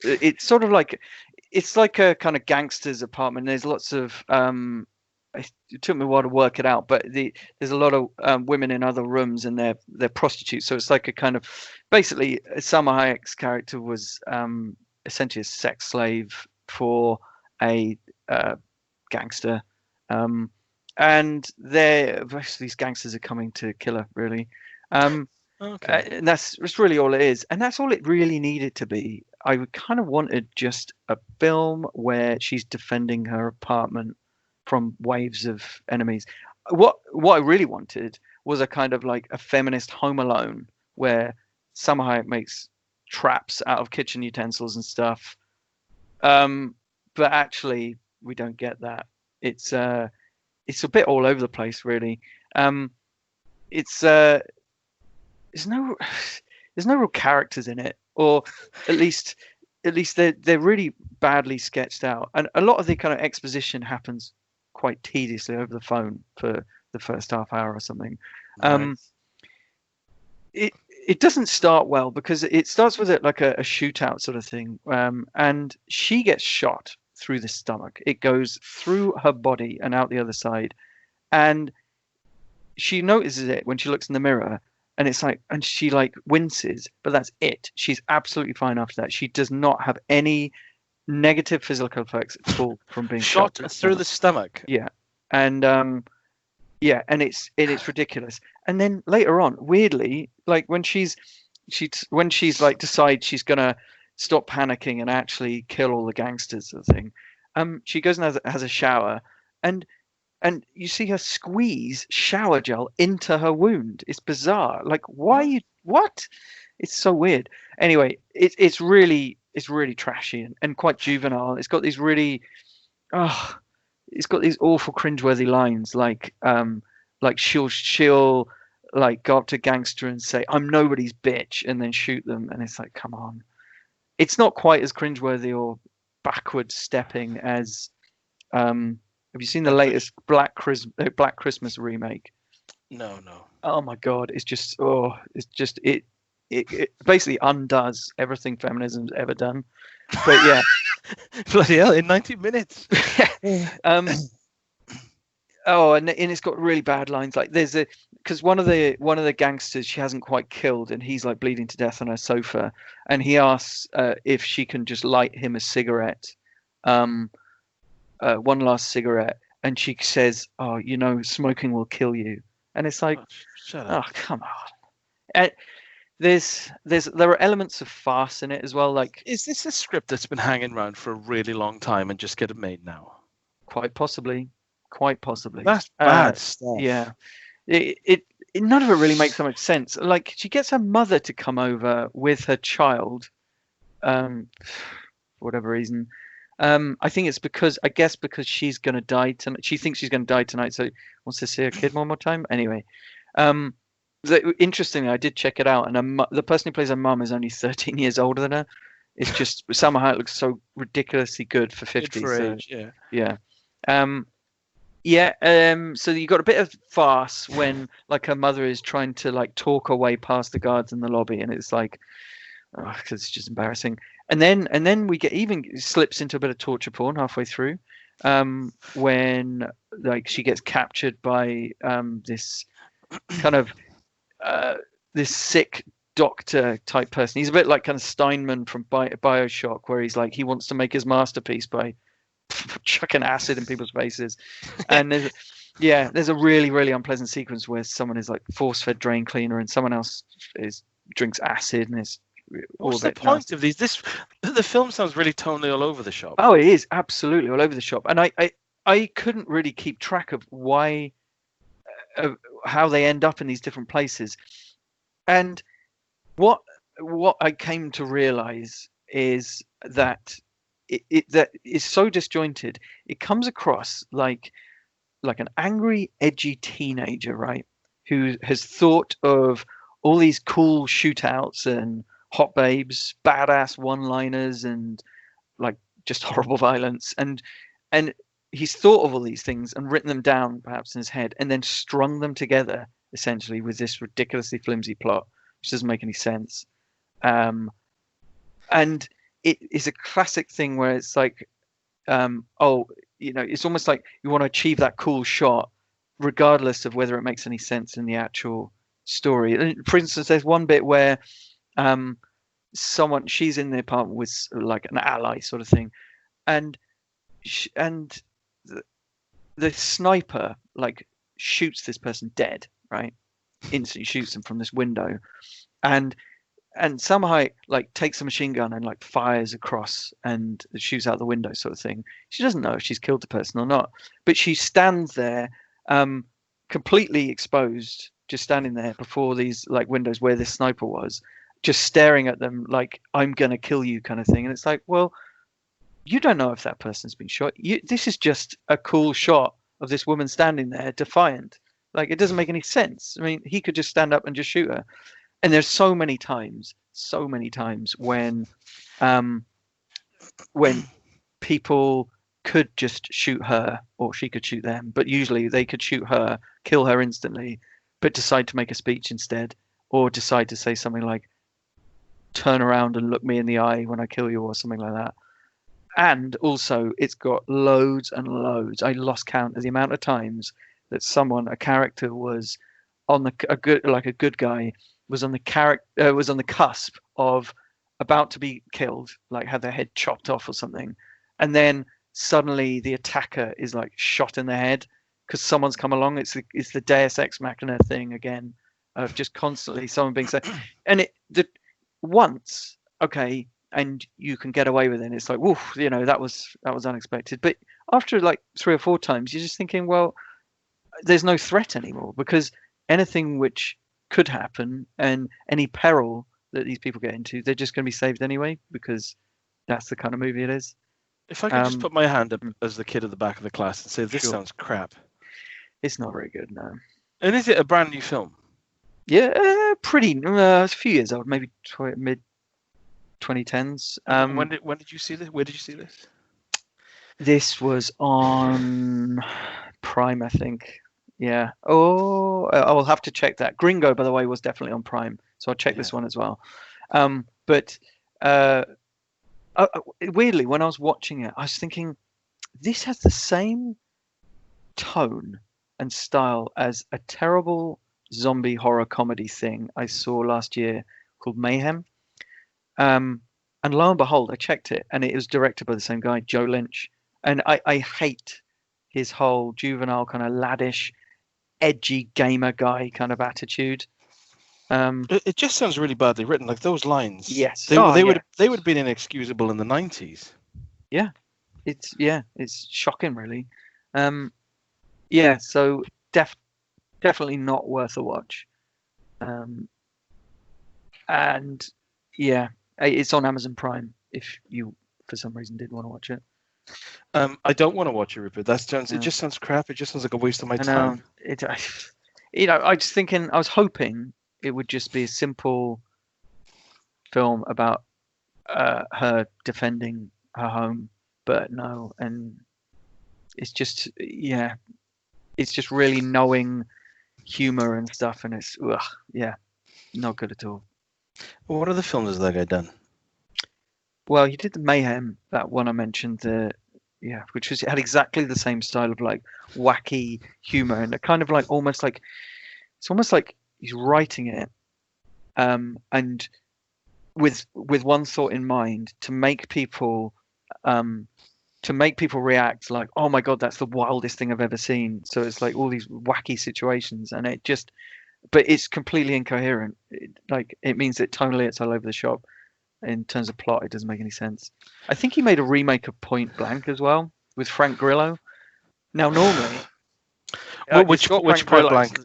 it's sort of like, it's like a kind of gangster's apartment. There's lots of it took me a while to work it out, but there's a lot of women in other rooms, and they're prostitutes. So it's like a kind of, basically, Salma Hayek's character was essentially a sex slave for a gangster, and these gangsters are coming to kill her, really. And that's really all it is, and that's all it really needed to be. I kind of wanted just a film where she's defending her apartment from waves of enemies. What I really wanted was a kind of like a feminist Home Alone, where Salma Hayek makes traps out of kitchen utensils and stuff. But actually, we don't get that. It's a bit all over the place, really. There's no real characters in it, or at least they're really badly sketched out, and a lot of the kind of exposition happens quite tediously over the phone for the first half hour or something. Nice. It doesn't start well because it starts with like a shootout sort of thing, and she gets shot through the stomach. It goes through her body and out the other side, and she notices it when she looks in the mirror, and it's like, and she like winces, but that's it. She's absolutely fine after that. She does not have any negative physical effects at all from being shot through the stomach. Yeah, and and it's ridiculous. And then later on, weirdly, like when she's like decides she's gonna stop panicking and actually kill all the gangsters sort of thing, she goes and has a shower, and you see her squeeze shower gel into her wound. It's bizarre. Like, why? What? It's so weird. Anyway, it's really trashy and quite juvenile. It's got these really, it's got these awful cringeworthy lines, like she'll like go up to a gangster and say, "I'm nobody's bitch," and then shoot them, and it's like, come on. It's not quite as cringeworthy or backward stepping as have you seen the latest Black Christmas remake? No. Oh my god, it's it basically undoes everything feminism's ever done. But yeah, bloody hell, in 90 minutes. Oh, and it's got really bad lines. Like because one of the gangsters she hasn't quite killed, and he's like bleeding to death on her sofa, and he asks if she can just light him a cigarette, one last cigarette, and she says, "Oh, smoking will kill you," and it's like, shut up. Oh, come on. And there are elements of farce in it as well. Like, is this a script that's been hanging around for a really long time and just get it made now? Quite possibly. That's bad stuff. Yeah, it none of it really makes so much sense. Like, she gets her mother to come over with her child, for whatever reason. I think it's because she's gonna die tonight. She thinks she's gonna die tonight, so wants to see her kid one more time. Anyway, interestingly, I did check it out, and the person who plays her mum is only 13 years older than her. It's just somehow it looks so ridiculously good for 50. Good for age, yeah. So you got a bit of farce when like her mother is trying to like talk her way past the guards in the lobby, and it's like, because it's just embarrassing. And then we get even slips into a bit of torture porn halfway through, when like she gets captured by this kind of this sick doctor type person. He's a bit like kind of Steinman from BioShock, where he's like he wants to make his masterpiece by chucking acid in people's faces. And there's a really, really unpleasant sequence where someone is like force-fed drain cleaner and someone else drinks acid and is what's the point of these? The film sounds really tonally all over the shop. Oh, it is absolutely all over the shop. And I couldn't really keep track of why how they end up in these different places. And what I came to realize is that that is so disjointed. It comes across like an angry, edgy teenager, right? Who has thought of all these cool shootouts and hot babes, badass one-liners, and like just horrible violence. And he's thought of all these things and written them down, perhaps in his head, and then strung them together essentially with this ridiculously flimsy plot, which doesn't make any sense. And it is a classic thing where it's like, it's almost like you want to achieve that cool shot, regardless of whether it makes any sense in the actual story. And for instance, there's one bit where she's in the apartment with like an ally sort of thing, and the sniper like shoots this person dead, right? Instantly shoots them from this window, and somehow like takes a machine gun and like fires across and shoots out the window sort of thing. She doesn't know if she's killed the person or not, but she stands there completely exposed, just standing there before these like windows where this sniper was, just staring at them like, I'm gonna kill you kind of thing. And it's like, well, you don't know if that person's been shot. This is just a cool shot of this woman standing there defiant. Like, it doesn't make any sense. I mean, he could just stand up and just shoot her. And there's so many times when people could just shoot her or she could shoot them, but usually they could shoot her, kill her instantly, but decide to make a speech instead, or decide to say something like, turn around and look me in the eye when I kill you, or something like that. And also it's got loads and loads. I lost count of the amount of times that a character was on a good guy was on the cusp of about to be killed, like had their head chopped off or something, and then suddenly the attacker is like shot in the head because someone's come along. It's the Deus Ex Machina thing again, of just constantly someone being said, and once okay, and you can get away with it. And it's like, woof, that was unexpected. But after like 3 or 4 times, you're just thinking, well, there's no threat anymore, because anything which could happen and any peril that these people get into, they're just going to be saved anyway, because that's the kind of movie it is. If I could just put my hand up as the kid at the back of the class and say, this sounds crap. It's not very good, no. And is it a brand new film? Yeah, pretty. It's a few years old, maybe mid 2010s. When did you see this? Where did you see this? This was on Prime, I think. Yeah. Oh, I will have to check that. Gringo, by the way, was definitely on Prime, so I'll check Yeah. this one as well. But uh, weirdly, when I was watching it, I was thinking this has the same tone and style as a terrible zombie horror comedy thing I saw last year called Mayhem. Um, and lo and behold, I checked it, and it was directed by the same guy, Joe Lynch. And I hate his whole juvenile kind of laddish, edgy gamer guy kind of attitude. It just sounds really badly written. Like those lines. Yes. They Oh, they yeah. would have been inexcusable in the 90s. Yeah. It's shocking, really. Yeah. So definitely not worth a watch. And yeah, it's on Amazon Prime if you, for some reason, did want to watch it. I don't want to watch it, Rupert. It No. just sounds crap. It just sounds like a waste of my I know time. I was thinking, I was hoping it would just be a simple film about her defending her home, but no, and it's just really knowing humor and stuff, and it's not good at all. Well, what other films has that guy done? Well, he did the Mayhem, that one I mentioned, which had exactly the same style of like wacky humor and a kind of like it's almost like he's writing it, and with one thought in mind, to make people react like, oh my God, that's the wildest thing I've ever seen. So it's like all these wacky situations, and but it's completely incoherent. It means that tonally it's all over the shop. In terms of plot, it doesn't make any sense. I think he made a remake of Point Blank as well with Frank Grillo. Now, normally, Which Point Blank?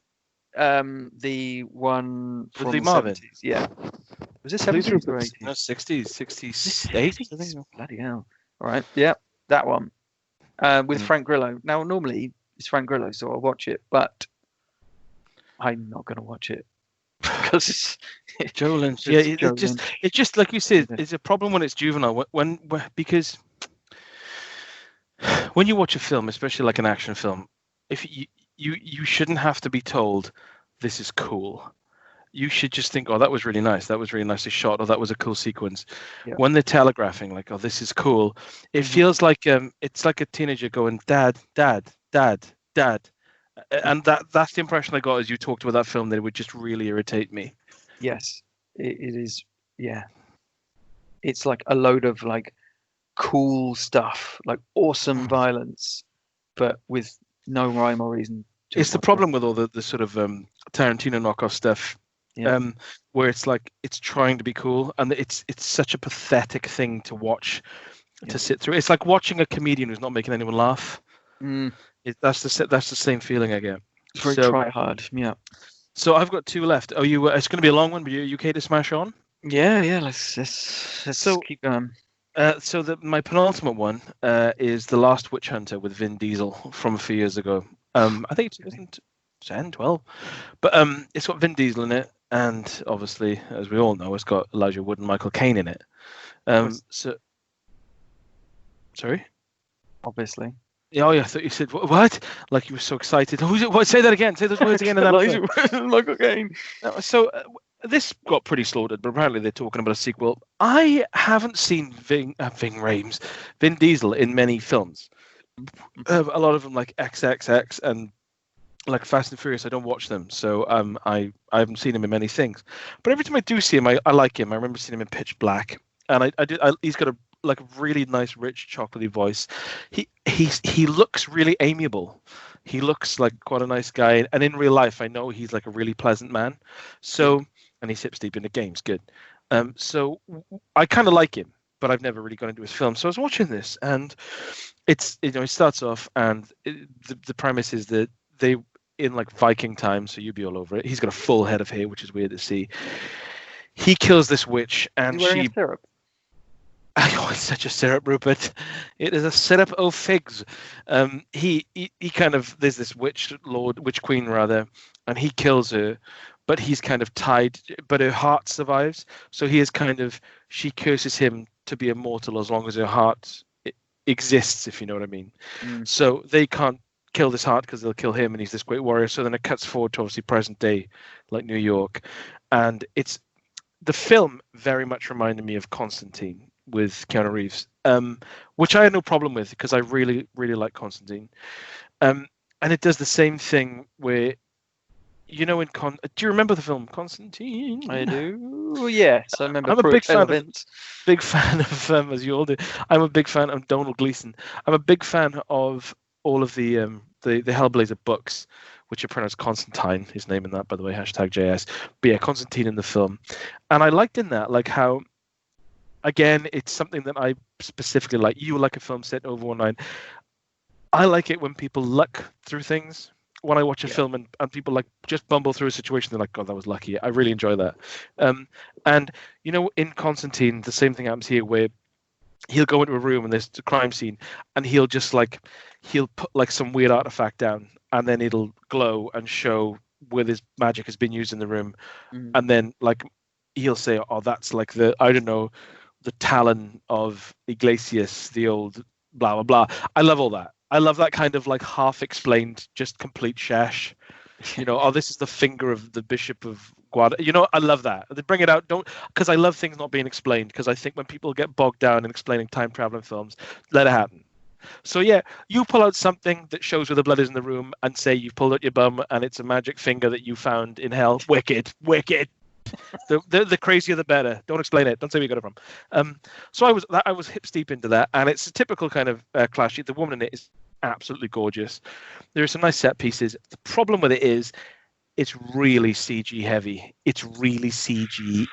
The one from With the Marvin? 70s. Yeah. Was it 70s or 80s? No, 60s, 68. I think. Bloody hell. All right. Yeah, that one. With Frank Grillo. Now, normally it's Frank Grillo, so I'll watch it, but I'm not going to watch it because Joe Lynch. Yeah, it just like you said, it's a problem when it's juvenile. Because when you watch a film, especially like an action film, if you shouldn't have to be told this is cool. You should just think, oh, that was really nice. That was really nicely shot. Or that was a cool sequence. Yeah. When they're telegraphing, like, oh, this is cool, it feels like it's like a teenager going, Dad, Dad, Dad, Dad. And that's the impression I got as you talked about that film, that it would just really irritate me. Yes, it is. Yeah. It's like a load of like cool stuff, like awesome violence, but with no rhyme or reason. It's the problem with all the sort of Tarantino knockoff stuff, where it's like it's trying to be cool, and it's such a pathetic thing to watch, to sit through. It's like watching a comedian who's not making anyone laugh. That's the same feeling I get. Very try hard. Yeah. So I've got two left. It's going to be a long one, but you okay to smash on? Yeah. Let's keep going. So my penultimate one is The Last Witch Hunter with Vin Diesel from a few years ago. I think it's 2010, 12. But it's got Vin Diesel in it, and obviously, as we all know, it's got Elijah Wood and Michael Caine in it. Sorry? Obviously. Oh, yeah, I thought you said, what? Like you were so excited. Who's it? What? Say that again. Say those words again. Elijah Wood and Michael Caine. So this got pretty slaughtered, but apparently they're talking about a sequel. I haven't seen Vin Diesel in many films. A lot of them like XXX and like Fast and Furious. I don't watch them, so I haven't seen him in many things. But every time I do see him, I like him. I remember seeing him in Pitch Black, and he's got a really nice, rich, chocolatey voice. He looks really amiable. He looks like quite a nice guy, and in real life, I know he's like a really pleasant man. So, and he sips deep into games, good. So I kind of like him, but I've never really gone into his film. So I was watching this, and it starts off, and the premise is that they in like Viking times, so you'd be all over it. He's got a full head of hair, which is weird to see. He kills this witch, and wearing a syrup. Oh, it's such a syrup, Rupert. It is a syrup of figs. He kind of, there's this witch queen rather, and he kills her, but he's kind of tied, but her heart survives. So she curses him to be immortal as long as her heart exists, if you know what I mean. So they can't kill this heart because they'll kill him, and he's this great warrior. So then it cuts forward to obviously present day, like New York, and the film very much reminded me of Constantine with Keanu Reeves, which I had no problem with because I really, really like Constantine. And it does the same thing where, do you remember the film Constantine? I do. Yes, I remember. I'm a big fan of as you all do. I'm a big fan of Donald Gleason. I'm a big fan of all of the Hellblazer books, which are pronounced Constantine. His name in that, by the way, #JS. But yeah, Constantine in the film, and I liked in that like how, again, it's something that I specifically like. You like a film set over one night. I like it when people luck through things. When I watch a film and people like just bumble through a situation, they're like, God, that was lucky. I really enjoy that. And in Constantine, the same thing happens here where he'll go into a room and there's a crime scene and he'll put like some weird artifact down and then it'll glow and show where this magic has been used in the room. And then like he'll say, oh, that's like the talon of Iglesias, the old blah, blah, blah. I love all that. I love that kind of like half explained, just complete shash. This is the finger of the Bishop of Guada. I love that. They bring it out, because I love things not being explained, because I think when people get bogged down in explaining time traveling films, let it happen. So yeah, you pull out something that shows where the blood is in the room and say you've pulled out your bum and it's a magic finger that you found in hell. Wicked. The crazier the better. Don't explain it. Don't say where you got it from. So I was hip steep into that, and it's a typical kind of clash. The woman in it is absolutely gorgeous. There are some nice set pieces. The problem with it is it's really CG heavy. It's really CG.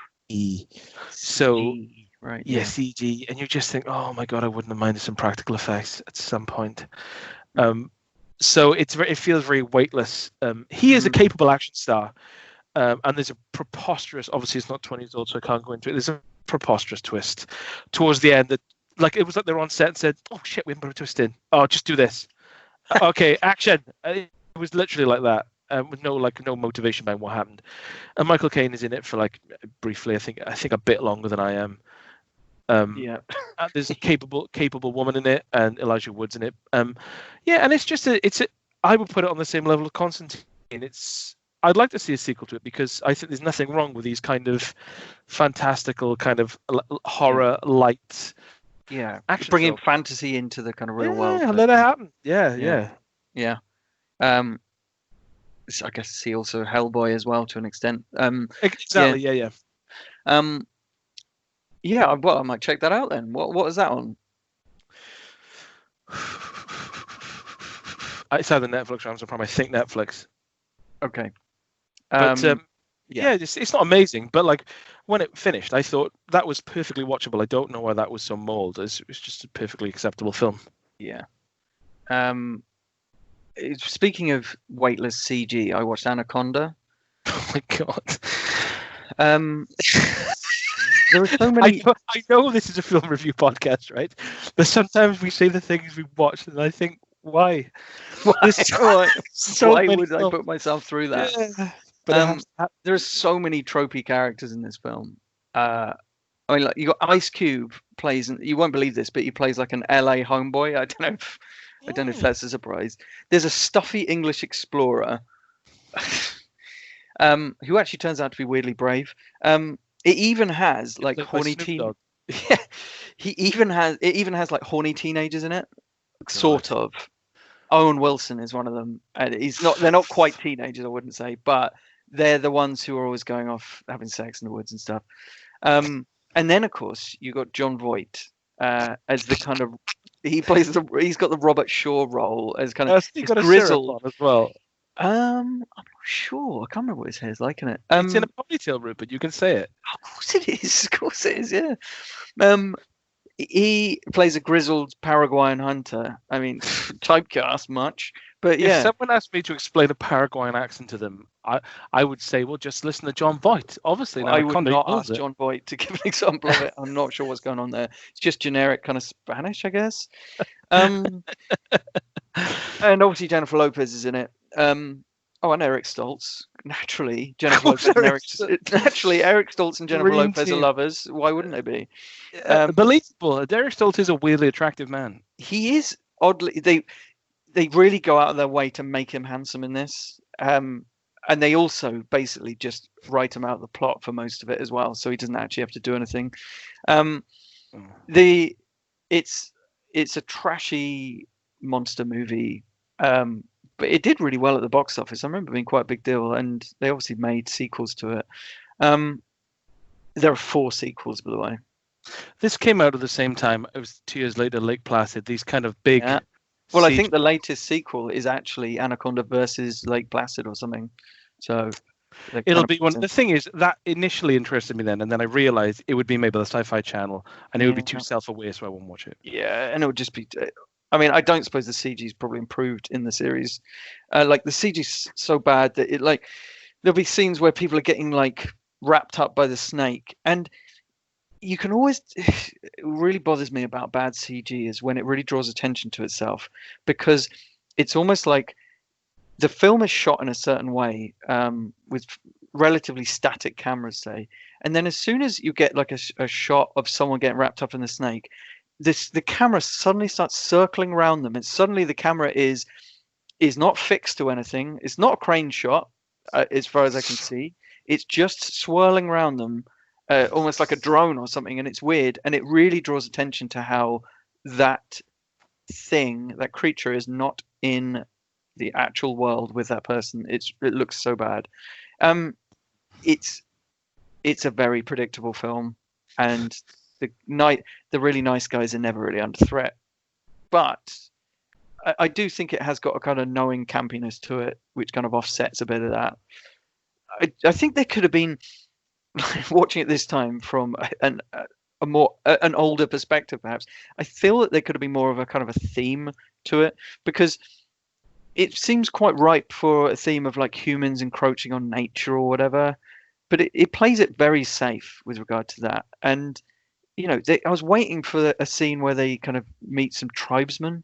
So right, yeah, CG, and you just think, oh my God, I wouldn't have minded some practical effects at some point. So it feels very weightless. He is a capable action star. And there's a preposterous, obviously it's not 20 years old, so I can't go into it. There's a preposterous twist towards the end that, like, it was like they were on set and said, oh shit, we haven't put a twist in. Oh, just do this. Okay, action. It was literally like that, with no motivation behind what happened. And Michael Caine is in it for like briefly, I think a bit longer than I am. There's a capable woman in it, and Elijah Wood's in it. And it's just I would put it on the same level of Constantine. I'd like to see a sequel to it because I think there's nothing wrong with these kind of fantastical kind of horror light. Yeah, bringing fantasy into the kind of real world. Yeah, let it happen. Yeah. I guess see also Hellboy as well to an extent. Exactly. Yeah. Well, I might check that out then. What is that on? It's either Netflix or Amazon Prime. I think Netflix. Okay. But it's not amazing, but like when it finished, I thought that was perfectly watchable. I don't know why that was so mauled. It's just a perfectly acceptable film. Yeah. Speaking of weightless CG, I watched Anaconda. Oh my God. There are so many. I know this is a film review podcast, right? But sometimes we say the things we've watched, and I think, why? Why would I put myself through that? Yeah. But there are so many tropey characters in this film. I mean, like you got Ice Cube plays, and you won't believe this, but he plays like an LA homeboy. I don't know if that's a surprise. There's a stuffy English explorer, who actually turns out to be weirdly brave. It even has like horny teen. Yeah, it even has like horny teenagers in it, sort of. Owen Wilson is one of them, and they're not quite teenagers, I wouldn't say, but they're the ones who are always going off having sex in the woods and stuff. And then of course you got John Voight as the kind of he's got the Robert Shaw role as kind of grizzled as well. I'm not sure. I can't remember what his hair's like in it. It's in a ponytail, Rupert. You can say it. Of course it is. Of course it is. Yeah. He plays a grizzled Paraguayan hunter. I mean, typecast much, but yeah. If someone asked me to explain a Paraguayan accent to them, I would say, well, just listen to John Voight. Obviously, I would not ask John Voight to give an example of it. I'm not sure what's going on there. It's just generic kind of Spanish, I guess. And obviously Jennifer Lopez is in it. And Eric Stoltz. Naturally, Eric Stoltz and Jennifer Lopez are lovers. Why wouldn't they be? Believable. Eric Stoltz is a weirdly attractive man. He is oddly. they really go out of their way to make him handsome in this. And they also basically just write him out of the plot for most of it as well, so he doesn't actually have to do anything. Um, the it's a trashy monster movie, but it did really well at the box office. I remember it being quite a big deal, and they obviously made sequels to it. There are 4 sequels, by the way. This came out at the same time. It was 2 years later, Lake Placid. These kind of big. Yeah. Well, I think the latest sequel is actually Anaconda versus Lake Placid or something. So it'll be one. The thing is, that initially interested me then, and then I realized it would be made by the Sci-Fi Channel, and it would be too self-aware, so I won't watch it. Yeah, and it would just be. I mean, I don't suppose the CG's probably improved in the series. Like the CG's so bad that it like there'll be scenes where people are getting like wrapped up by the snake, and you can always. It really bothers me about bad CG is when it really draws attention to itself, because it's almost like the film is shot in a certain way, with relatively static cameras, say, and then as soon as you get like a shot of someone getting wrapped up in the snake, the camera suddenly starts circling around them, and suddenly the camera is not fixed to anything. It's not a crane shot, as far as I can see. It's just swirling around them, almost like a drone or something, and it's weird, and it really draws attention to how that creature is not in the actual world with that person. It looks so bad. It's a very predictable film, and the really nice guys are never really under threat. But I do think it has got a kind of knowing campiness to it, which kind of offsets a bit of that. I think there could have been, watching it this time from an older perspective, perhaps. I feel that there could have been more of a kind of a theme to it, because it seems quite ripe for a theme of like humans encroaching on nature or whatever, but it plays it very safe with regard to that. And I was waiting for a scene where they kind of meet some tribesmen,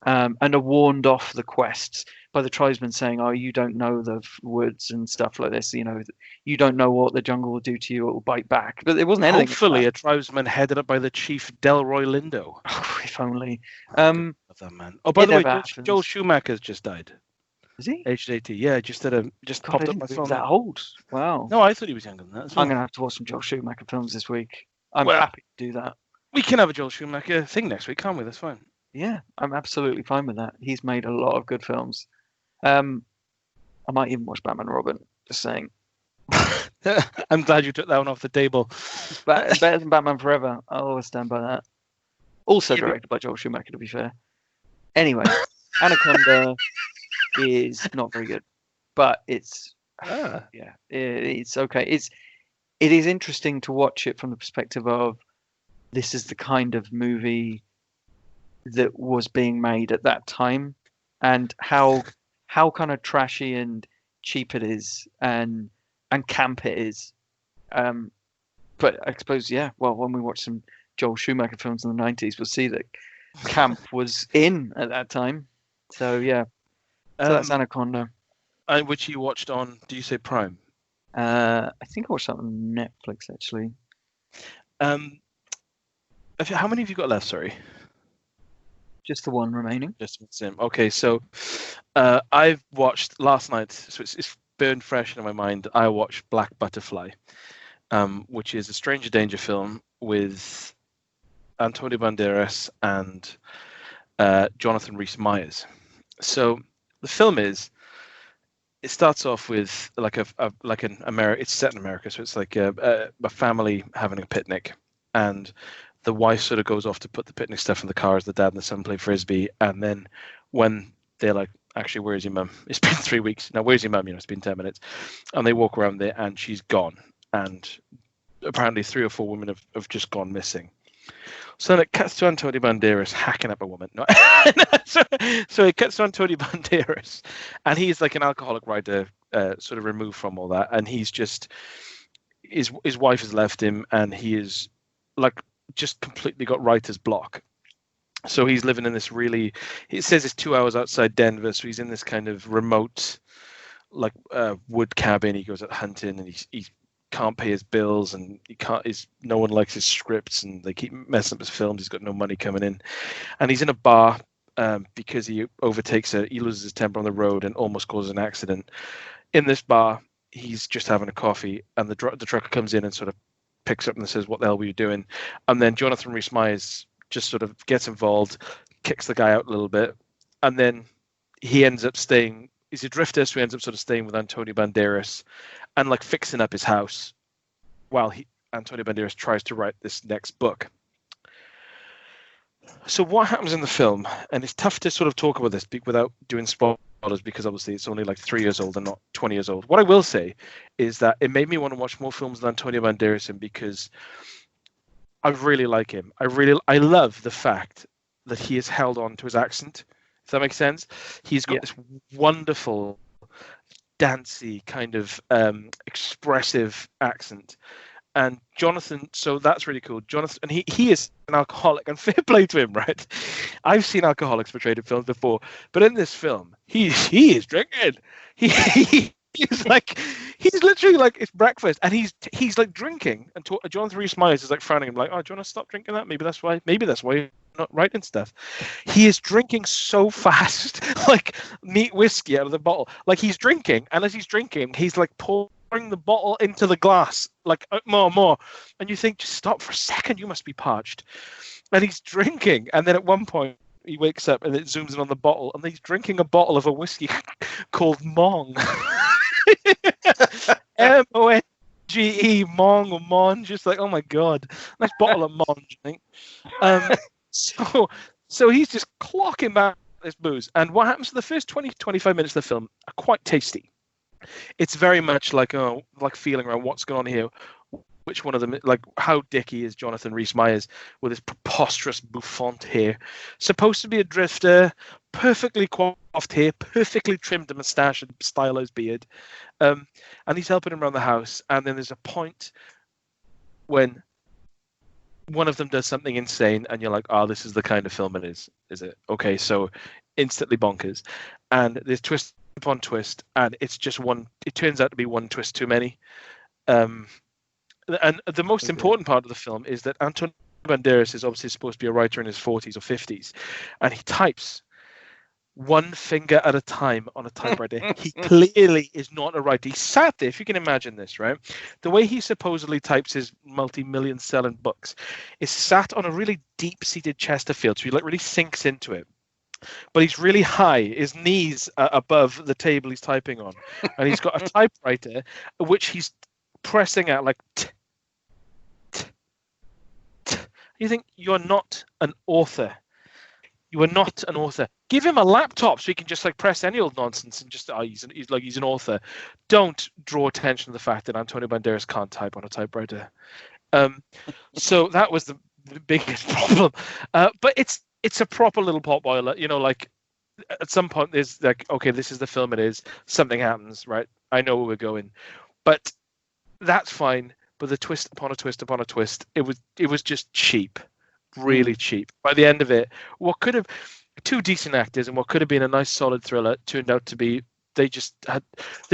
and are warned off the quests by the tribesmen saying, "Oh, you don't know the woods and stuff like this. You don't know what the jungle will do to you. It will bite back." But there wasn't anything. Hopefully, a tribesman headed up by the chief Delroy Lindo. Oh, if only. Love that man. Oh, by the way, Joel Schumacher's just died. Is he? Aged 80. Yeah, just popped up my phone. That old? Wow. No, I thought he was younger than that. I'm gonna have to watch some Joel Schumacher films this week. I'm happy to do that. We can have a Joel Schumacher thing next week, can't we? That's fine. Yeah, I'm absolutely fine with that. He's made a lot of good films. I might even watch Batman and Robin. Just saying. I'm glad you took that one off the table. Better than Batman Forever. I'll always stand by that. Also directed by Joel Schumacher, to be fair. Anyway, Anaconda is not very good, but it's it's okay. It is interesting to watch it from the perspective of this is the kind of movie that was being made at that time, and how kind of trashy and cheap it is, and camp it is. But I suppose, well, when we watch some Joel Schumacher films in the 90s, we'll see that camp was in at that time. So yeah, so that's Anaconda. Which you watched on, do you say Prime? I think I watched that on Netflix, actually. How many have you got left? Sorry. Just the one remaining. Just the same. Okay, so I've watched last night, so it's burned fresh in my mind. I watched Black Butterfly, which is a Stranger Danger film with Antonio Banderas and Jonathan Rhys-Meyers. So the film it starts off with it's set in America, so it's like a family having a picnic, and the wife sort of goes off to put the picnic stuff in the car as the dad and the son play frisbee, and then when they're like, actually, where's your mum? It's been 3 weeks. Now, where's your mum? It's been 10 minutes. And they walk around there and she's gone. And apparently 3 or 4 women have just gone missing. So then it cuts to Antonio Banderas hacking up a woman. No. So it cuts to Antonio Banderas, and he's like an alcoholic writer, sort of removed from all that. And he's just, his wife has left him, and he is like just completely got writer's block. So he's living in this really, it says it's 2 hours outside Denver, so he's in this kind of remote, like wood cabin. He goes out hunting, and he can't pay his bills, and no one likes his scripts, and they keep messing up his films. He's got no money coming in, and he's in a bar because he he loses his temper on the road and almost causes an accident. In this bar, he's just having a coffee, and the trucker comes in and sort of picks up and says, "What the hell were you doing?" And then Jonathan Rhys-Meyers just sort of gets involved, kicks the guy out a little bit, and then he ends up staying. He's a drifter, so he ends up sort of staying with Antonio Banderas and like fixing up his house while Antonio Banderas tries to write this next book. So what happens in the film, and it's tough to sort of talk about this without doing spoilers because obviously it's only like 3 years old and not 20 years old. What I will say is that it made me want to watch more films with Antonio Banderas in because I really like him. I love the fact that he has held on to his accent. If that makes sense, he's got this wonderful, dancey kind of expressive accent. And Jonathan, so that's really cool. Jonathan, and he is an alcoholic, and fair play to him, right? I've seen alcoholics portrayed in films before, but in this film, he is drinking. He's literally like it's breakfast, and he's like drinking. And Jonathan Rhys-Meyers is like frowning him, like, "Oh, do you want to stop drinking that? Maybe that's why you're not writing stuff." He is drinking so fast, like neat whiskey out of the bottle. Like he's drinking, and as he's drinking, he's like pouring the bottle into the glass, like more, and you think, just stop for a second, you must be parched. And he's drinking, and then at one point he wakes up and it zooms in on the bottle, and he's drinking a bottle of a whiskey called Mong. Monge, Mong or Mon, just like, oh my god, nice bottle of Monge, I think. So he's just clocking back this booze, and what happens to the first 20-25 minutes of the film are quite tasty. It's very much like feeling around what's going on here. Which one of them, like how dicky is Jonathan Rhys-Meyers with his preposterous bouffant hair? Supposed to be a drifter, perfectly coiffed hair, perfectly trimmed a moustache and stylized beard. And he's helping him around the house. And then there's a point when one of them does something insane and you're like, oh, this is the kind of film it is it? Okay, so instantly bonkers. And there's twist upon twist, and it turns out to be one twist too many. And the most important part of the film is that Antonio Banderas is obviously supposed to be a writer in his 40s or 50s, and he types one finger at a time on a typewriter. He clearly is not a writer. He sat there, if you can imagine this, right? The way he supposedly types his multi-million selling books is sat on a really deep-seated Chesterfield, so he like really sinks into it. But he's really high. His knees are above the table he's typing on, and he's got a typewriter which he's pressing out like You think, you're not an author. You are not an author. Give him a laptop so he can just like press any old nonsense and just he's an author. Don't draw attention to the fact that Antonio Banderas can't type on a typewriter. So that was the biggest problem. But it's a proper little pot boiler. You know, like at some point there's like, okay, this is the film it is. Something happens, right? I know where we're going. But that's fine. But the twist upon a twist upon a twist, it was just cheap, really cheap. By the end of it, what could have two decent actors and what could have been a nice solid thriller turned out to be they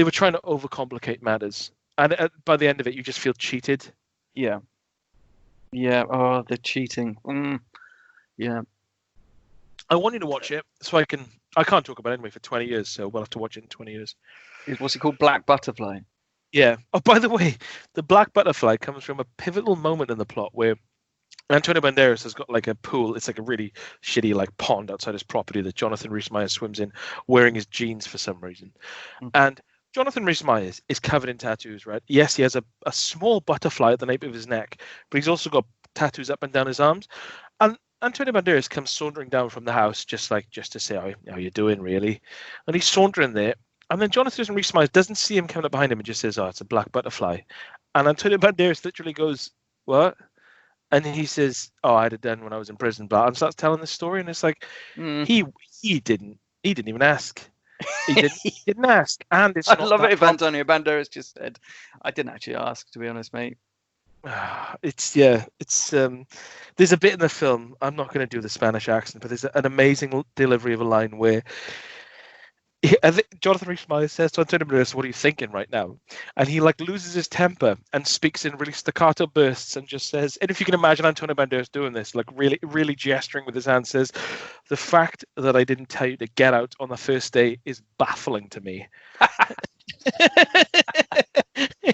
were trying to overcomplicate matters, and by the end of it, you just feel cheated. Yeah. Oh, the cheating. Yeah. I want you to watch it so I can't talk about it anyway for 20 years, so we'll have to watch it in 20 years. What's it called? Black Butterfly. Yeah. Oh, by the way, the Black Butterfly comes from a pivotal moment in the plot where Antonio Banderas has got like a pool. It's like a really shitty like pond outside his property that Jonathan Rhys-Meyers swims in, wearing his jeans for some reason. And Jonathan Rhys-Meyers is covered in tattoos, right? Yes, he has a small butterfly at the nape of his neck, but he's also got tattoos up and down his arms. And Antonio Banderas comes sauntering down from the house just to say, how you doing, really? And he's sauntering there. And then Jonathan Rhys-Meyers doesn't see him coming up behind him and just says, oh, it's a black butterfly. And Antonio Banderas literally goes, what? And he says, oh, I had it done when I was in prison, blah, and starts telling the story. And it's like, he didn't even ask. He didn't ask. And it's I love it if Antonio Banderas just said, I didn't actually ask, to be honest, mate. It's there's a bit in the film, I'm not going to do the Spanish accent, but there's an amazing delivery of a line where I think Jonathan Rhys-Meyers says to Antonio Banderas, "What are you thinking right now?" And he like loses his temper and speaks in really staccato bursts and just says, and if you can imagine Antonio Banderas doing this, like really, really gesturing with his hand, says, "The fact that I didn't tell you to get out on the first day is baffling to me."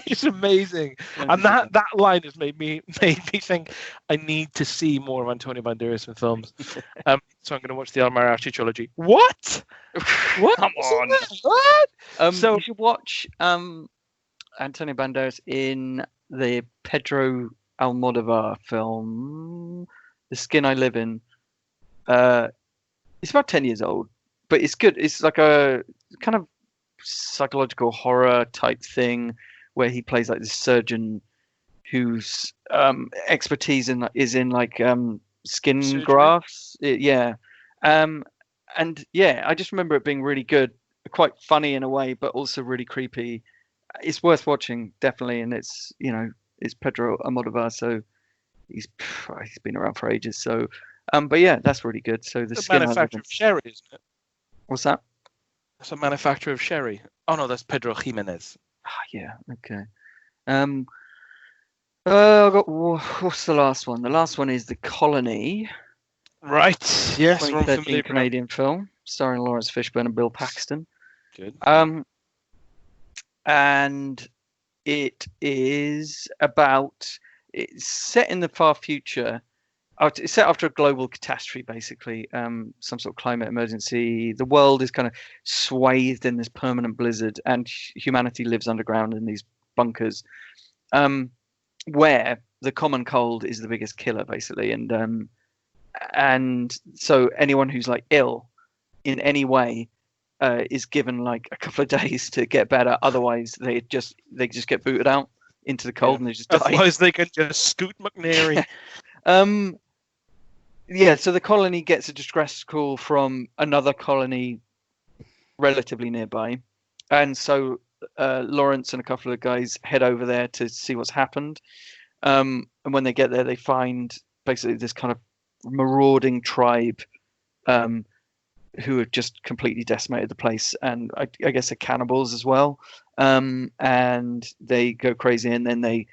It's amazing, and that line has made me think I need to see more of Antonio Banderas in films. So I'm going to watch the El Mariachi trilogy. What? What? Come on. What? So you should watch Antonio Banderas in the Pedro Almodovar film, The Skin I Live In. It's about 10 years old, but it's good. It's like a kind of psychological horror type thing where he plays like this surgeon whose expertise is in like skin Surgery? grafts. And yeah, I just remember it being really good, quite funny in a way, but also really creepy. It's worth watching, definitely, and it's it's Pedro Almodovar, so he's been around for ages. So, but yeah, that's really good. So the skin. Manufacturer of sherry, isn't it? What's that? That's a manufacturer of sherry. Oh no, that's Pedro Jimenez. Yeah. Okay. What's the last one? The last one is The Colony. Right. Yes, we're 2013 Canadian film starring Lawrence Fishburne and Bill Paxton. Good. And it is it's set in the far future. It's set after a global catastrophe, basically, some sort of climate emergency. The world is kind of swathed in this permanent blizzard, and humanity lives underground in these bunkers, where the common cold is the biggest killer, basically. And so anyone who's like ill in any way is given like a couple of days to get better. Otherwise, they just get booted out into the cold and they just die. Otherwise, they can just scoot McNary. Yeah, so the colony gets a distress call from another colony relatively nearby, and so Lawrence and a couple of guys head over there to see what's happened. And when they get there, they find basically this kind of marauding tribe who have just completely decimated the place, and I guess they're cannibals as well. And they go crazy, and then they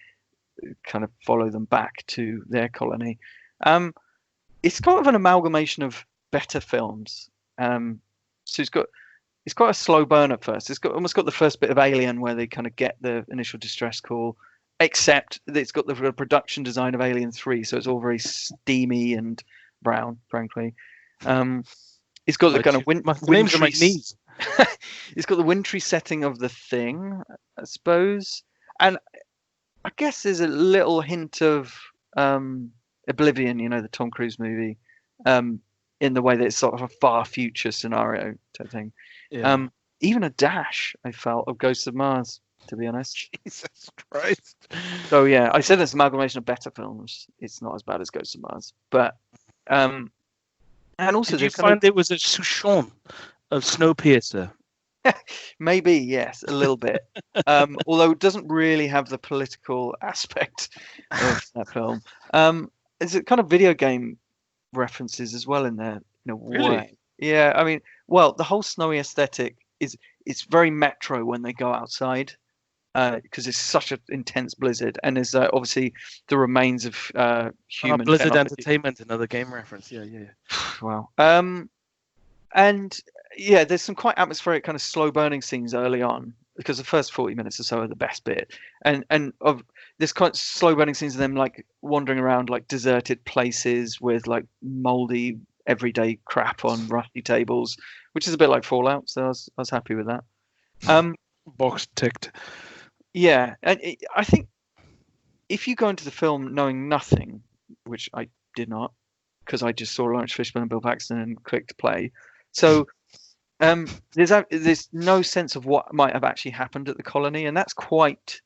kind of follow them back to their colony. It's kind of an amalgamation of better films. So it's got a slow burn at first. It's almost got the first bit of Alien where they kind of get the initial distress call, except that it's got the production design of Alien 3, so it's all very steamy and brown, frankly. It's got the kind of wintry knees. It's got the wintry setting of The Thing, I suppose, and I guess there's a little hint of Oblivion, the Tom Cruise movie, in the way that it's sort of a far future scenario type thing. Yeah. Even a dash, I felt, of Ghosts of Mars, to be honest. Jesus Christ. So yeah, I said it's an amalgamation of better films. It's not as bad as Ghosts of Mars, but and also did you find it was a Souchon of Snowpiercer? Maybe, yes, a little bit. Although it doesn't really have the political aspect of that film. There's a kind of video game references as well in there, in a Really? way. Yeah, I mean, well, the whole snowy aesthetic it's very Metro when they go outside, because it's such an intense blizzard, and there's obviously the remains of human Blizzard technology. Entertainment, another game reference. Yeah. Wow. And yeah, there's some quite atmospheric kind of slow burning scenes early on, because the first 40 minutes or so are the best bit, and of this kind of slow burning scenes of them like wandering around like deserted places with like moldy everyday crap on rusty tables, which is a bit like Fallout, so I was happy with that. Box ticked. Yeah, and I think if you go into the film knowing nothing, which I did not, because I just saw Lawrence Fishburne and Bill Paxton and clicked play, so there's no sense of what might have actually happened at the colony, and that's quite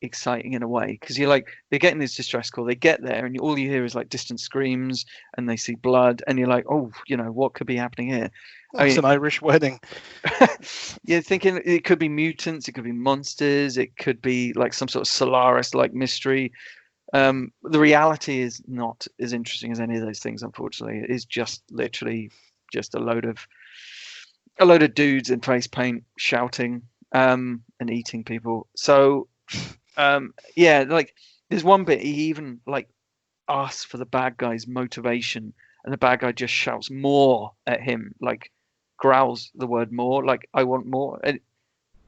exciting in a way, because you're like, they're getting this distress call, they get there, and all you hear is like distant screams, and they see blood, and you're like, oh, what could be happening here? It's an Irish wedding. You're thinking it could be mutants, it could be monsters, it could be like some sort of Solaris like mystery. The reality is not as interesting as any of those things, unfortunately. It is just literally just a load of a load of dudes in face paint shouting and eating people. So yeah, like there's one bit he even like asks for the bad guy's motivation, and the bad guy just shouts more at him, like growls the word more, like I want more. And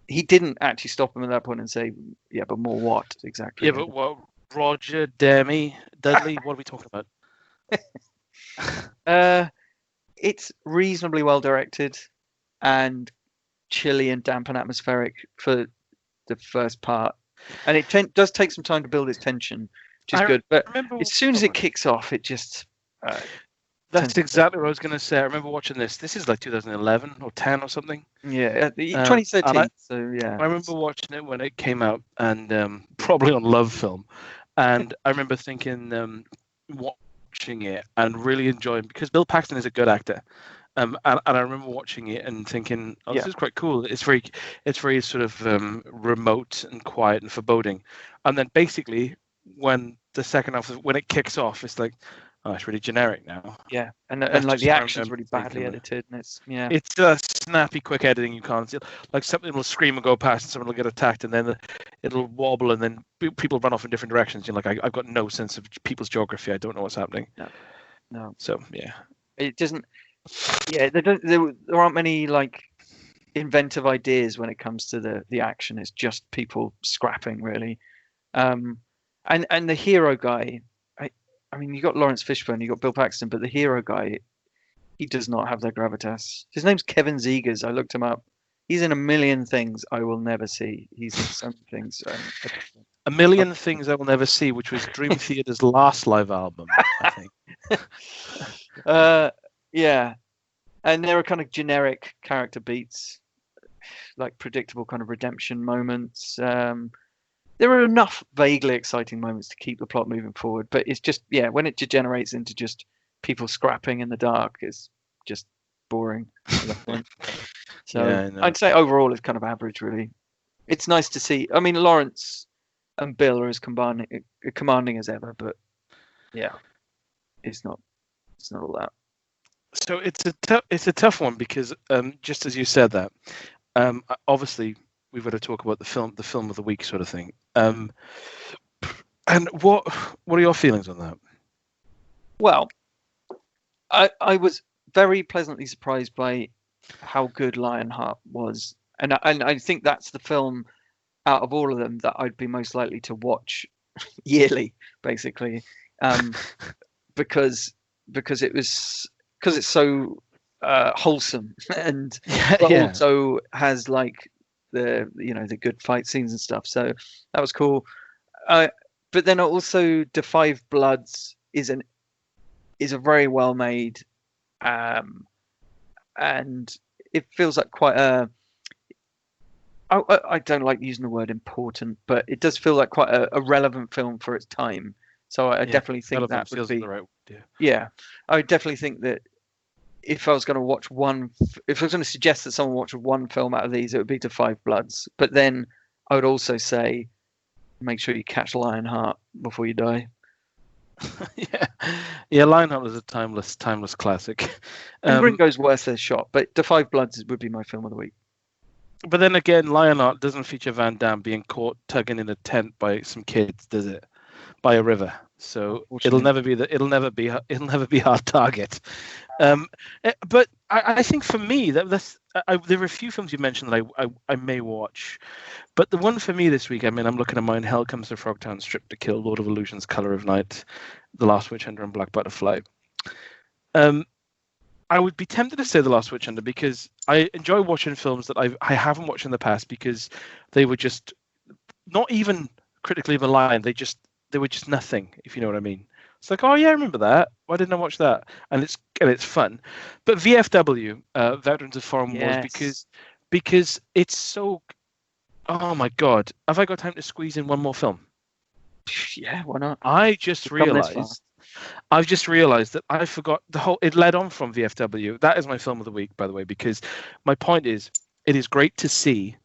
he didn't actually stop him at that point and say, yeah, but more what exactly? Yeah, but what? Roger, Demi, Dudley, what are we talking about? It's reasonably well directed and chilly and damp and atmospheric for the first part, and it does take some time to build its tension, which is good. But as soon as it kicks off, it just that's exactly what I was going to say. I remember watching this. This is like 2011 or 10 or something. Yeah, 2013. So yeah, I remember watching it when it came out, and probably on Love Film, and I remember thinking, watching it and really enjoying, because Bill Paxton is a good actor. And I remember watching it and thinking, "Oh, this is quite cool. It's very sort of remote and quiet and foreboding." And then basically, when the second half, when it kicks off, it's like, "Oh, it's really generic now." Yeah, and like the action's really badly edited, and it's a snappy, quick editing. You can't see, like something will scream and go past, and someone will get attacked, and then it'll wobble, and then people run off in different directions. You're like, I've got no sense of people's geography. I don't know what's happening. No. So yeah, it doesn't. Yeah, there aren't many like inventive ideas when it comes to the action. It's just people scrapping, really. And the hero guy, I mean, you got Lawrence Fishburne, you got Bill Paxton, but the hero guy, he does not have that gravitas. His name's Kevin Zegers. I looked him up. He's in a million things I will never see. He's in some things. A Million Things I Will Never See, which was Dream Theater's last live album, I think. Yeah, and there are kind of generic character beats, like predictable kind of redemption moments. There are enough vaguely exciting moments to keep the plot moving forward, but it's just, when it degenerates into just people scrapping in the dark, it's just boring at that point. So I'd say overall it's kind of average, really. It's nice to see. I mean, Lawrence and Bill are as commanding as ever, but yeah, it's not all that. So it's a tough one, because just as you said that, obviously we've got to talk about the film of the week sort of thing. And what are your feelings on that? Well, I was very pleasantly surprised by how good Lionheart was, and I think that's the film out of all of them that I'd be most likely to watch yearly, basically, because it's so wholesome and also has like the good fight scenes and stuff. So that was cool. But then also The Five Bloods is a very well made, and it feels like quite I don't like using the word important, but it does feel like quite a relevant film for its time. So I definitely think that would be the right word, yeah. I would definitely think that if I was going to if I was going to suggest that someone watch one film out of these, it would be The Five Bloods. But then I would also say, make sure you catch Lionheart before you die. Yeah, Lionheart was a timeless classic. And Gringo's worth a shot, but The Five Bloods would be my film of the week. But then again, Lionheart doesn't feature Van Damme being caught tugging in a tent by some kids, does it? By a river. So it'll never be our target. But I think for me there are a few films you mentioned that I may watch, but the one for me this week, I mean, I'm looking at mine: Hell Comes to Frogtown, Strip to Kill, Lord of Illusions, Color of Night, The Last Witch Hunter, and Black Butterfly. I would be tempted to say The Last Witch Hunter, because I enjoy watching films that I haven't watched in the past, because they were just not even critically maligned. They were just nothing, if you know what I mean. It's like, oh yeah, I remember that. Why didn't I watch that? And it's fun. But VFW, Veterans of Foreign Wars, because it's so. Oh my God, have I got time to squeeze in one more film? Yeah, why not? I've just realized that I forgot the whole. It led on from VFW. That is my film of the week, by the way, because my point is, it is great to see.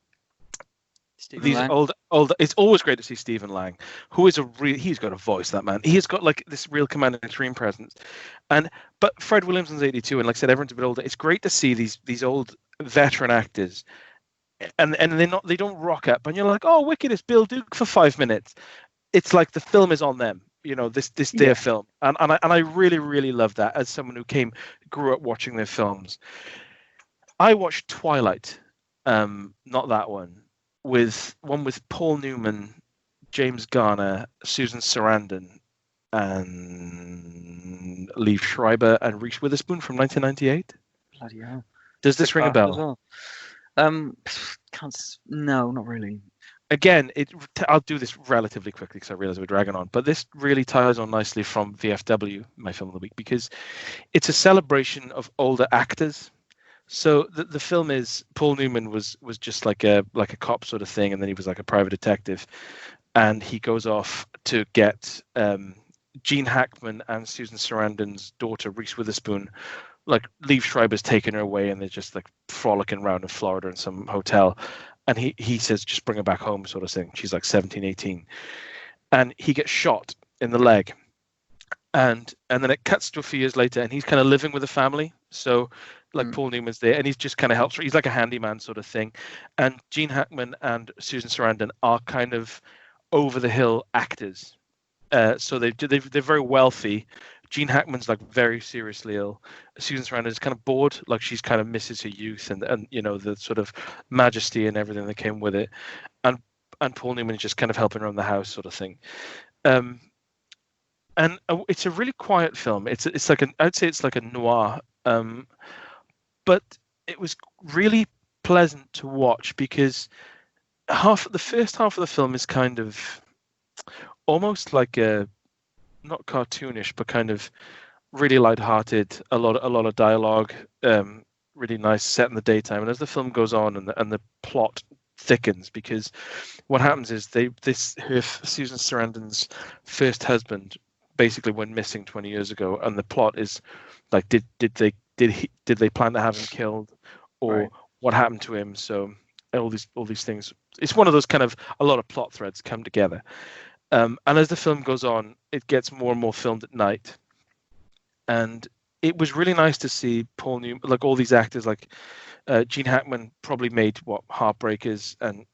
These old. It's always great to see Stephen Lang, who is he's got a voice, that man. He's got like this real commanding screen presence, but Fred Williamson's 82, and like I said, everyone's a bit older. It's great to see these old veteran actors, and they don't rock up, and you're like, oh, wicked, it's Bill Duke for 5 minutes. It's like the film is on them. This their film, and I really really love that as someone who grew up watching their films. I watched Twilight, not that one, with Paul Newman, James Garner, Susan Sarandon, and Liev Schreiber and Reese Witherspoon from 1998. Bloody hell! Does this ring a bell? No, not really. Again, I'll do this relatively quickly because I realize we're dragging on, but this really ties on nicely from VFW, my film of the week, because it's a celebration of older actors. So the film is Paul Newman was just like a cop sort of thing, and then he was like a private detective, and he goes off to get Gene Hackman and Susan Sarandon's daughter Reese Witherspoon. Like Liev Schreiber's taken her away, and they're just like frolicking around in Florida in some hotel. And he says, just bring her back home, sort of thing. She's like 17, 18. And he gets shot in the leg. And then it cuts to a few years later, and he's kind of living with a family. So like Paul Newman's there, and he's just kind of helps. He's like a handyman sort of thing. And Gene Hackman and Susan Sarandon are kind of over the hill actors. So they're very wealthy. Gene Hackman's like very seriously ill. Susan Sarandon is kind of bored, like she's kind of misses her youth and the sort of majesty and everything that came with it. And Paul Newman is just kind of helping around the house, sort of thing. And it's a really quiet film. It's like I'd say it's like a noir. But it was really pleasant to watch because the first half of the film is kind of almost like not cartoonish, but kind of really lighthearted. A lot of dialogue, really nice, set in the daytime. And as the film goes on, and the plot thickens, because what happens is Susan Sarandon's first husband basically went missing 20 years ago, and the plot is like, did they plan to have him killed, or right, what happened to him? So all these things. It's one of those kind of a lot of plot threads come together. And as the film goes on, it gets more and more filmed at night. And it was really nice to see Paul Newman, like all these actors, like Gene Hackman probably made Heartbreakers, and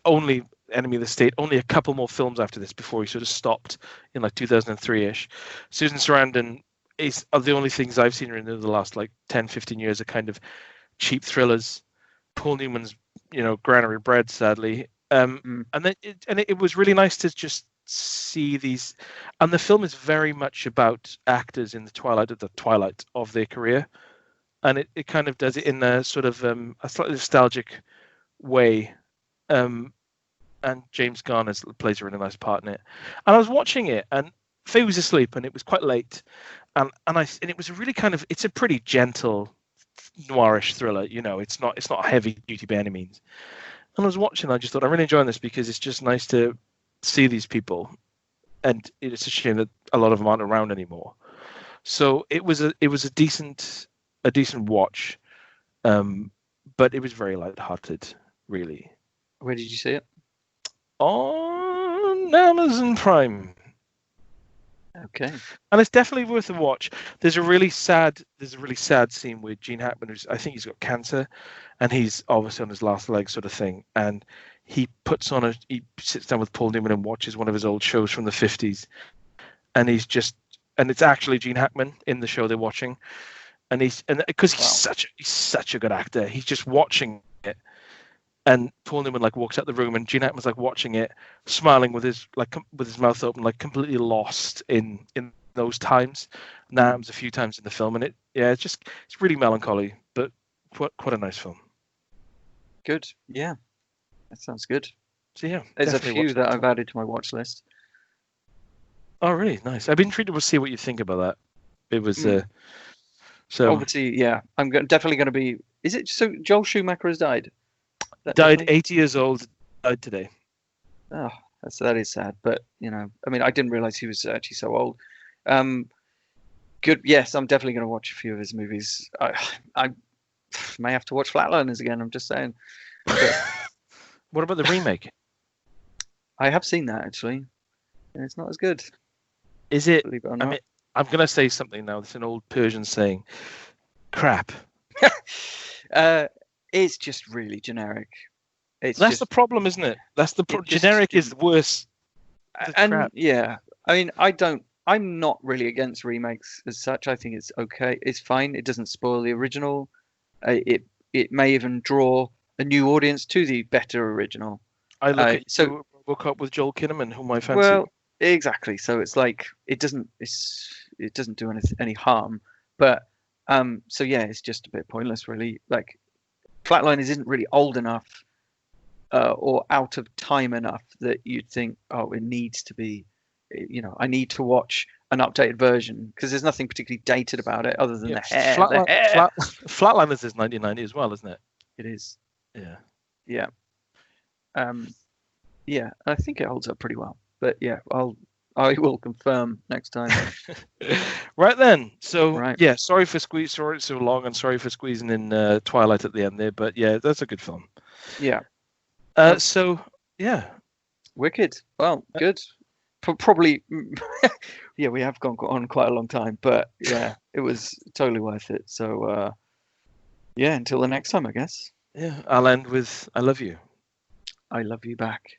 only Enemy of the State, only a couple more films after this before he sort of stopped in like 2003-ish. Susan Sarandon is the only things I've seen her in the last like 10, 15 years are kind of cheap thrillers. Paul Newman's, Granary Bread, sadly. And then it was really nice to just see these, and the film is very much about actors in the twilight of their career, and it kind of does it in a sort of a slightly nostalgic way, and James Garner plays a really nice part in it. And I was watching it, and Faye was asleep, and it was quite late, and it was really kind of, it's a pretty gentle noirish thriller, it's not heavy duty by any means. And I was watching, I just thought I'm really enjoying this because it's just nice to see these people, and it's a shame that a lot of them aren't around anymore. So it was a decent watch, but it was very lighthearted, really. Where did you see it? On Amazon Prime. Okay. And it's definitely worth a watch. There's a really sad scene with Gene Hackman, I think he's got cancer, and he's obviously on his last leg, sort of thing. And he sits down with Paul Newman and watches one of his old shows from the 50s, and it's actually Gene Hackman in the show they're watching, and because he's such a good actor, he's just watching it. And Paul Newman like walks out the room, and Gene Hackman's like watching it, smiling with his mouth open, like completely lost in those times. And that happens a few times in the film, and it's really melancholy, but quite a nice film. Good, yeah, that sounds good. So yeah, there's a few that I've added to my watch list. Oh, really nice. I've been intrigued to see what you think about that. It was so obviously, yeah. I'm definitely going to be. Is it so? Joel Schumacher has died. Died 80 years old. Died today. Oh, that is sad. But I mean, I didn't realize he was actually so old. Good. Yes, I'm definitely going to watch a few of his movies. I may have to watch Flatliners again. I'm just saying. But, what about the remake? I have seen that actually, and it's not as good. Is it? I mean, I'm going to say something now. It's an old Persian saying. Crap. It's just really generic. It's That's just the problem, isn't it? That's the generic is worse. and crap. yeah. I mean, I'm not really against remakes as such. I think it's okay. It's fine. It doesn't spoil the original. It may even draw a new audience to the better original. I look at So you, woke up with Joel Kinnaman, whom I fancy. well, exactly. So it's like it doesn't do any harm. But so yeah, it's just a bit pointless, really. Like Flatliners isn't really old enough or out of time enough that you'd think, oh, it needs to be, I need to watch an updated version because there's nothing particularly dated about it other than the hair. Flatliners is 1990 as well, isn't it? It is. Yeah. Yeah. Yeah, I think it holds up pretty well. But yeah, I will confirm next time. Right then. So Right. yeah, sorry it's so long, and sorry for squeezing in Twilight at the end there. But yeah, that's a good film. Yeah. So yeah. Wicked. Well, good. Probably. Yeah, we have gone on quite a long time, but yeah, it was totally worth it. So yeah, until the next time, I guess. Yeah, I'll end with I love you. I love you back.